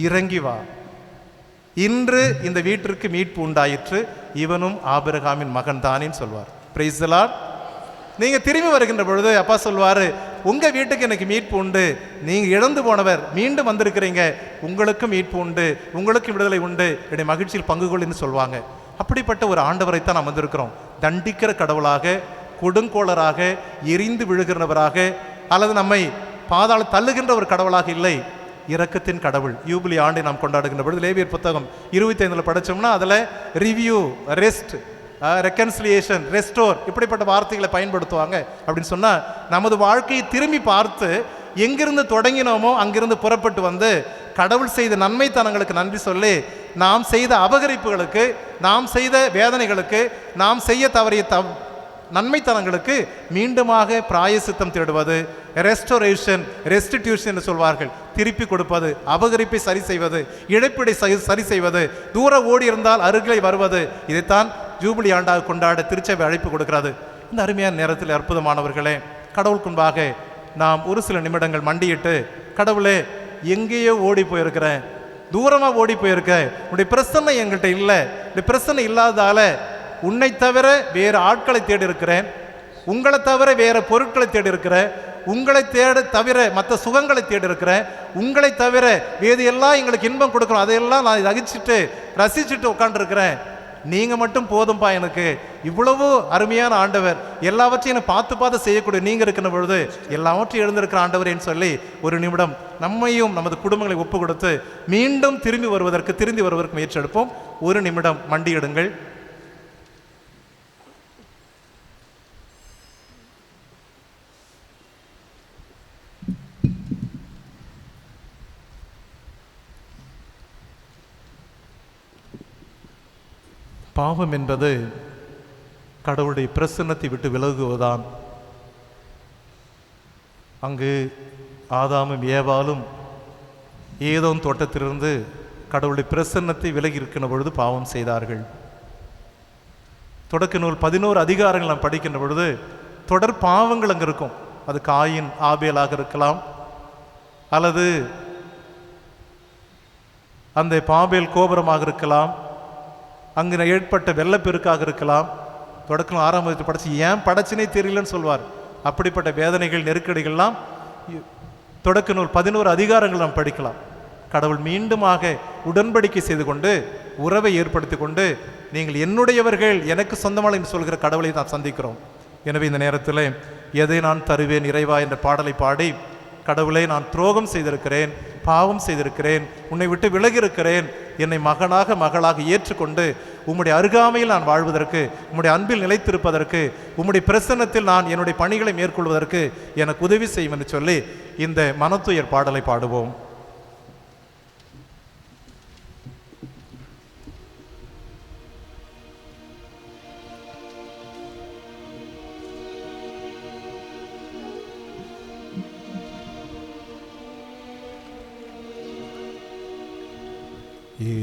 இறங்கி வா, இன்று இந்த வீட்டிற்கு மீட்பு உண்டாயிற்று, இவனும் ஆபிரகாமின் மகன் தானேன்னு சொல்வார். Price the Lord. நீங்க திரும்பி வருகின்ற பொழுது அப்பா சொல்வாரு, உங்க வீட்டுக்கு எனக்கு மீட்பு உண்டு, நீங்க இழந்து போனவர் மீண்டும் வந்திருக்கிறீங்க, உங்களுக்கும் மீட்பு உண்டு, உங்களுக்கும் விடுதலை உண்டு, என்னுடைய மகிழ்ச்சியில் பங்கு கொள்ளுன்னு சொல்லுவாங்க. அப்படிப்பட்ட ஒரு ஆண்டவரைத்தான் நாம் வந்திருக்கிறோம். தண்டிக்கிற கடவுளாக, கொடுங்கோளராக, எரிந்து விழுகிறவராக, அல்லது நம்மை பாதாள தள்ளுகின்ற ஒரு கடவுளாக இல்லை, இரக்கத்தின் கடவுள். யூபிலி ஆண்டை நாம் கொண்டாடுகின்ற பொழுது லேவியர் புத்தகம் 25 படித்தோம்னா அதில் ரிவ்யூ, ரெஸ்ட், ரெக்கன்சிலியேஷன், ரெஸ்டோர் இப்படிப்பட்ட வார்த்தைகளை பயன்படுத்துவாங்க. அப்படின்னு சொன்னால் நமது வாழ்க்கையை திரும்பி பார்த்து எங்கிருந்து தொடங்கினோமோ அங்கிருந்து புறப்பட்டு வந்து கடவுள் செய்த நன்மைத்தனங்களுக்கு நன்றி சொல்லி நாம் செய்த அபகரிப்புகளுக்கு, நாம் செய்த வேதனைகளுக்கு, நாம் செய்ய தவறிய நன்மைத்தனங்களுக்கு மீண்டுமாக பிராயசித்தம் தேடுவது, ரெஸ்டோரேஷன், ரெஸ்டிடியூஷன் என்று சொல்வார்கள். திருப்பி கொடுப்பது, அபகரிப்பை சரி செய்வது, இழப்பீடை சரி செய்வது, தூர ஓடி இருந்தால் அருகிலே வருவது, இதைத்தான் ஜூபிலி ஆண்டாக கொண்டாட திருச்சபை அழைப்பு கொடுக்கிறது. இந்த அருமையான நேரத்தில் அற்புதமானவர்களே, கடவுளுக்கு முன்பாக நாம் ஒரு சில நிமிடங்கள் மண்டியிட்டு, கடவுளே எங்கேயோ ஓடி போயிருக்கிறேன், தூரமாக ஓடி போயிருக்கேன், உன்னுடைய பிரசன்னை என்கிட்ட இல்லை, இந்த பிரசன்னை இல்லாததால உன்னை தவிர வேறு ஆட்களை தேடி இருக்கிறேன், உங்களை தவிர வேறு பொருட்களை தேடி இருக்கிறேன், உங்களை தவிர மற்ற சுகங்களை தேடி இருக்கிறேன், உங்களை தவிர வேறு எல்லாம் எங்களுக்கு இன்பம் கொடுக்கணும், அதையெல்லாம் நான் ரசிச்சுட்டு ரசிச்சுட்டு உட்காந்துருக்கிறேன், நீங்கள் மட்டும் போதும்பா எனக்கு. இவ்வளவு அருமையான ஆண்டவர், எல்லாவற்றையும் பார்த்து பார்த்து செய்யக்கூடிய நீங்கள் இருக்கிற பொழுது எல்லாவற்றையும் எழுந்திருக்கிற ஆண்டவரேன்னு சொல்லி ஒரு நிமிடம் நம்மையும் நமது குடும்பங்களை ஒப்பு கொடுத்து மீண்டும் திரும்பி வருவதற்கு முயற்சி எடுப்போம். ஒரு நிமிடம் மண்டியிடுங்கள். பாவம் என்பது கடவுளுடைய பிரசன்னத்தை விட்டு விலகுவதுதான். அங்கு ஆதாமும் ஏவாளும் ஏதோம் தோட்டத்திலிருந்து கடவுளுடைய பிரசன்னத்தை விலகி இருக்கின்ற பொழுது பாவம் செய்தார்கள். தொடக்க நூல் 11 அதிகாரங்கள் நாம் படிக்கின்ற பொழுது தொடர் பாவங்கள் அங்கே இருக்கும். அது காயின் ஆபேலாக இருக்கலாம், அல்லது அந்த பாபேல் கோபுரமாக இருக்கலாம், அங்கே ஏற்பட்ட வெள்ளப்பெருக்காக இருக்கலாம். தொடக்கம் 6ஆம் வகுப்பு படைச்சு ஏன் படைச்சினே தெரியலன்னு சொல்வார். அப்படிப்பட்ட வேதனைகள், நெருக்கடிகள்லாம் தொடக்க நூல் 11 அதிகாரங்கள் நாம் படிக்கலாம். கடவுள் மீண்டுமாக உடன்படிக்கை செய்து கொண்டு உறவை ஏற்படுத்தி கொண்டு நீங்கள் என்னுடையவர்கள், எனக்கு சொந்தமான என்று சொல்கிற கடவுளை நான் சந்திக்கிறோம். எனவே இந்த நேரத்தில் எதை நான் தருவேன் இறைவா என்ற பாடலை பாடி, கடவுளை நான் துரோகம் செய்திருக்கிறேன், பாவம் செய்திருக்கிறேன், உன்னை விட்டு விலகி இருக்கிறேன், என்னை மகனாக மகளாக ஏற்றுக்கொண்டு உம்முடைய அருகாமையில் நான் வாழ்வதற்கு, உம்முடைய அன்பில் நிலைத்திருப்பதற்கு, உம்முடைய பிரசன்னத்தில் நான் என்னுடைய பணிகளை மேற்கொள்வதற்கு எனக்கு உதவி செய்யும் என்று சொல்லி இந்த மனத்துயர் பாடலை பாடுவோம்.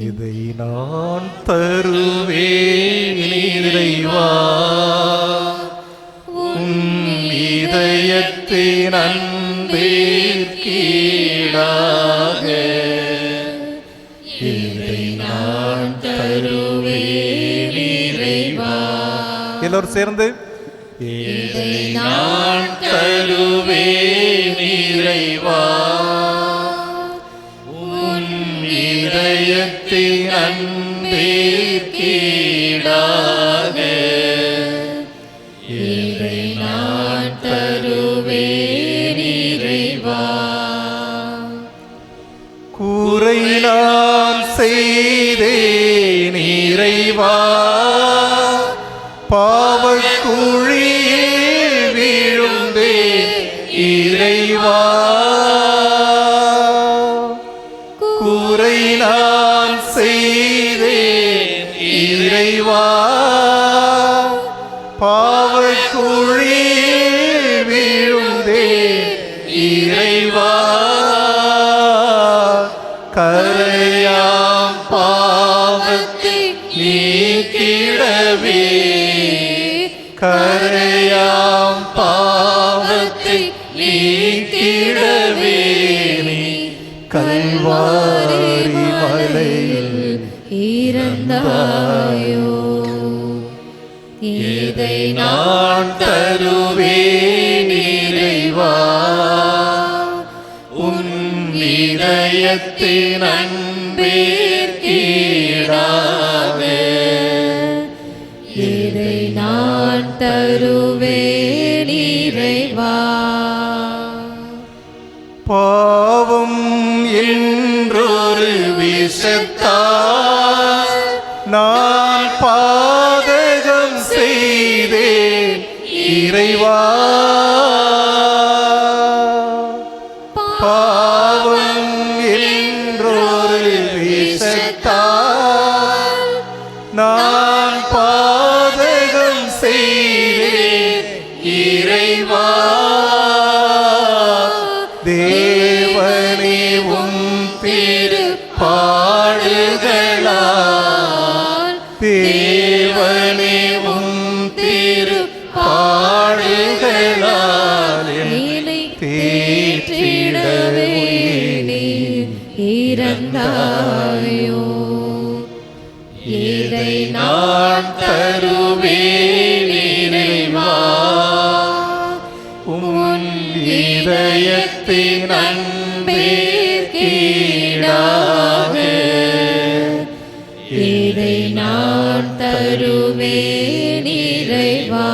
இதை நான் தருவேன் இறைவா, உன் இதயத்தின் அன்பிற்கீடாக, இதை நான் தருவேன் இறைவா. எல்லோரும் சேர்ந்து இதை நான் தருவேன் இறைவா, இதயத்தின் அன்பிற்கீடாக, இதை நான் தருவேன் இறைவா. கூரை நான் செய்தேன் இறைவா, பாவக்குழியில் விழுந்தேன் இறைவா, கூரை நான் செய்தேன் இறைவா, பாவக்குழியில் விழுந்தேன் இறைவா, கரையாம் பாவத்தை நீக்கிடவே, கரையாம் தந்தாயோ. இதை நான் தருவேன் இறைவா, உன் இதயத்தின் அன்பிற்கீடாக. இதை நான் தருவேன் இறைவா. பாவம் என்றொரு விஷத்தால் நான் பாதகம் செய்தேன் இறைவா. பாவம் என்றொரு விஷத்தால் நான் பாதகம் செய்தேன் இறைவா. தேவனே உம் திருப்பாடுகளால், தேவனே உம் திருப்பாடுகளால் என்னை தேற்றிடவே நீர் இறந்தாயோ. இதை நான் தருவேன் இறைவா, உன் இதயத்தின் அன்பிற்கீடாக. இதை நான் தருவேன் இறைவா.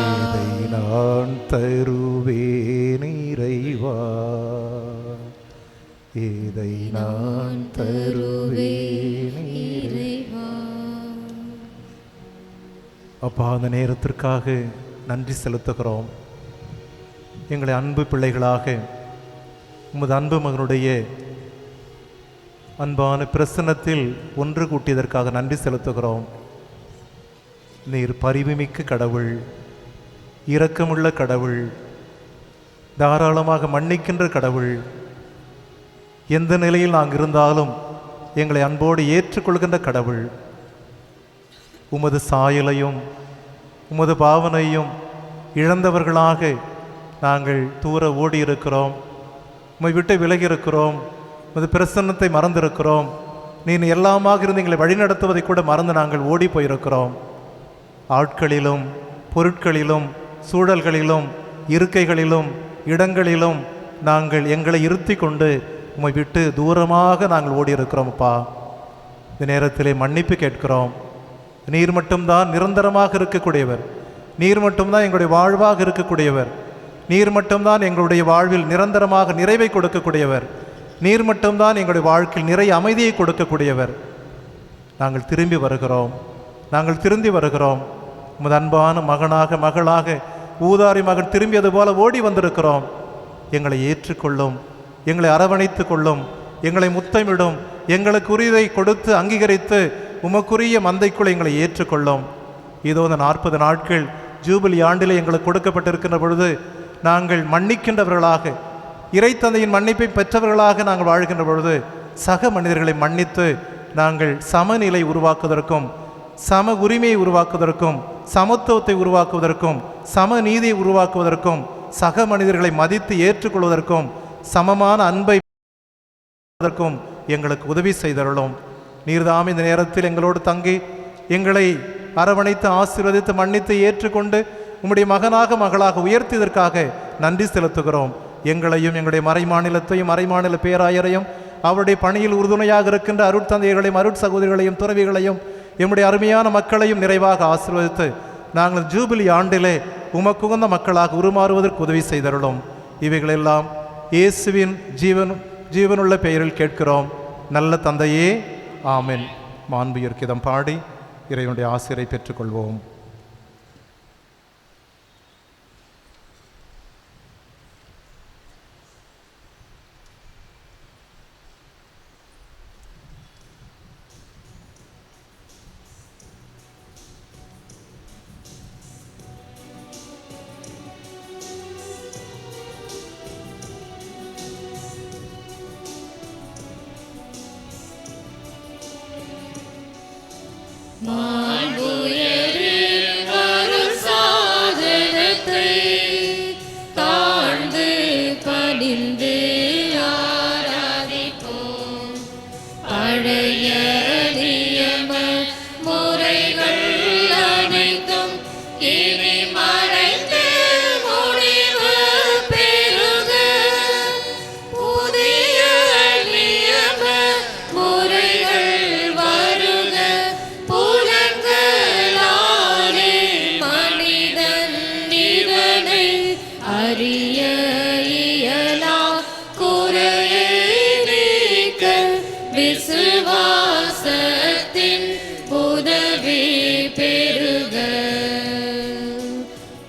இதை நான் தருவேன் இறைவா, இதை நான் தருவேன் இறைவா. அப்பா, அந்த நேரத்திற்காக நன்றி செலுத்துகிறோம். எங்களை அன்பு பிள்ளைகளாக உமது அன்பு மகனுடைய அன்பான பிரசன்னத்தில் ஒன்று கூட்டியதற்காக நன்றி செலுத்துகிறோம். நீர் பரிவுமிக்க கடவுள், இரக்கமுள்ள கடவுள், தாராளமாக மன்னிக்கின்ற கடவுள். எந்த நிலையில் நாங்கள் இருந்தாலும் எங்களை அன்போடு ஏற்றுக்கொள்கின்ற கடவுள். உமது சாயலையும் உமது பாவனையும் இழந்தவர்களாக நாங்கள் தூர ஓடி இருக்கிறோம். உம்மை விட்டு விலகி இருக்கிறோம். உமது பிரசன்னத்தை மறந்திருக்கிறோம். நீ எல்லாமாக இருந்து எங்களை வழிநடத்துவதை கூட மறந்து நாங்கள் ஓடி போயிருக்கிறோம். ஆட்களிலும் பொருட்களிலும் சூழல்களிலும் இருக்கைகளிலும் இடங்களிலும் நாங்கள் எங்களை இருத்தி கொண்டு உம்மை விட்டு தூரமாக நாங்கள் ஓடி இருக்கிறோம்ப்பா. இந்த நேரத்திலே மன்னிப்பு கேட்கிறோம். நீர் மட்டும்தான் நிரந்தரமாக இருக்கக்கூடியவர். நீர் மட்டும்தான் எங்களுடைய வாழ்வாக இருக்கக்கூடியவர். நீர் மட்டும்தான் எங்களுடைய வாழ்வில் நிரந்தரமாக நிறைவை கொடுக்கக்கூடியவர். நீர் மட்டும்தான் எங்களுடைய வாழ்க்கையில் நிறைய அமைதியை கொடுக்கக்கூடியவர். நாங்கள் திரும்பி வருகிறோம். நாங்கள் திரும்பி வருகிறோம். உமது அன்பான மகனாக மகளாக ஊதாரி மகன் திரும்பியது போல ஓடி வந்திருக்கிறோம். எங்களை ஏற்றுக்கொள்ளும், எங்களை அரவணைத்து கொள்ளும், எங்களை முத்தமிடும், எங்களுக்குரியதை கொடுத்து அங்கீகரித்து உமக்குரிய மந்தைக்குள் எங்களை ஏற்றுக்கொள்ளும். இதோ இந்த 40 நாட்கள் ஜூபிலி ஆண்டிலே எங்களுக்கு கொடுக்கப்பட்டிருக்கின்ற பொழுது நாங்கள் மன்னிக்கின்றவர்களாக, இறைத்தந்தையின் மன்னிப்பை பெற்றவர்களாக நாங்கள் வாழ்கின்ற பொழுது சக மனிதர்களை மன்னித்து நாங்கள் சமநிலை உருவாக்குவதற்கும், சம உரிமையை உருவாக்குவதற்கும், சமத்துவத்தை உருவாக்குவதற்கும், சமநீதியை உருவாக்குவதற்கும், சக மனிதர்களை மதித்து ஏற்றுக்கொள்வதற்கும், சமமான அன்பை எங்களுக்கு உதவி செய்தருளும். நீர்தாம் இந்த நேரத்தில் எங்களோடு தங்கி எங்களை அரவணைத்து ஆசீர்வதித்து மன்னித்து ஏற்றுக்கொண்டு உம்முடைய மகனாக மகளாக உயர்த்தியதற்காக நன்றி செலுத்துகிறோம். எங்களையும் எங்களுடைய மறைமாநிலத்தையும் மறைமாநில பேராயரையும் அவருடைய பணியில் உறுதுணையாக இருக்கின்ற அருட்தந்தையர்களையும் அருட்சகோதரிகளையும் துறவிகளையும் எம்முடைய அருமையான மக்களையும் நிறைவாக ஆசீர்வதித்து நாங்கள் ஜூபிலி ஆண்டிலே உமக்குகந்த மக்களாக உருமாறுவதற்கு உதவி செய்தருளும். இவைகளெல்லாம் இயேசுவின் ஜீவனுள்ள பெயரில் கேட்கிறோம் நல்ல தந்தையே, ஆமென். மாண்புயர்க்கிதம் பாடி இறைவனுடைய ஆசிரை பெற்றுக்கொள்வோம். மாண்புயரு பெருக.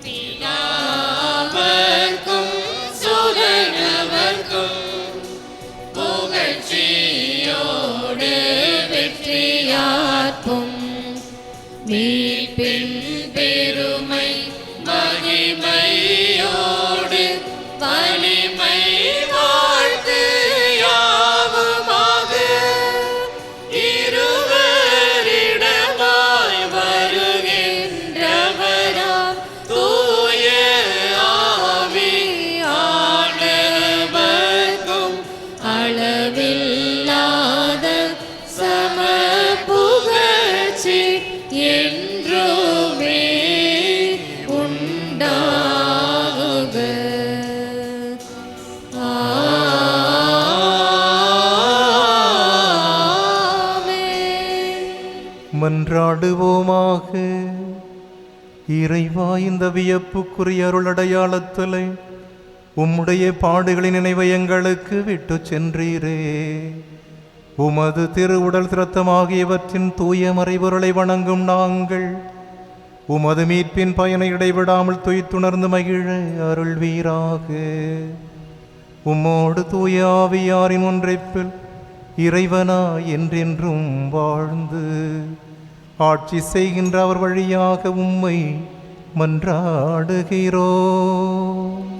பிதாவர்க்கும் சுதனவர்க்கும் புகழ்ச்சியோடு வெற்றியார்க்கும் மீட்பின் பெருமை மகிமையோடு வலிமை வாழ்த்து யாவுமாக இருவரிடமாய் வருகின்றவராம் தூய ஆவியானவர்க்கும் அளவில்லாத சம புகழ்ச்சி என்றுமே உண்டாகுக. ஆமென். மன்றாடுவோமாக. இறைவா, இந்த வியப்புக்குரிய அருளடையாளத்தலை உம்முடைய பாடுகளின் நினைவை எங்களுக்கு விட்டு சென்றீரே. உமது திருவுடல் இரத்தமாகியவற்றின் தூய மறைபொருளை வணங்கும் நாங்கள் உமது மீட்பின் பயனை இடைவிடாமல் துய்த்துணர்ந்து மகிழ அருள்வீராக. உம்மோடு தூய ஆவியாரின் ஒன்றைப்பில் இறைவனா என்றென்றும் வாழ்ந்து ஆட்சி செய்கின்ற அவர் வழியாக உம்மை மன்றாடுகிறோம்.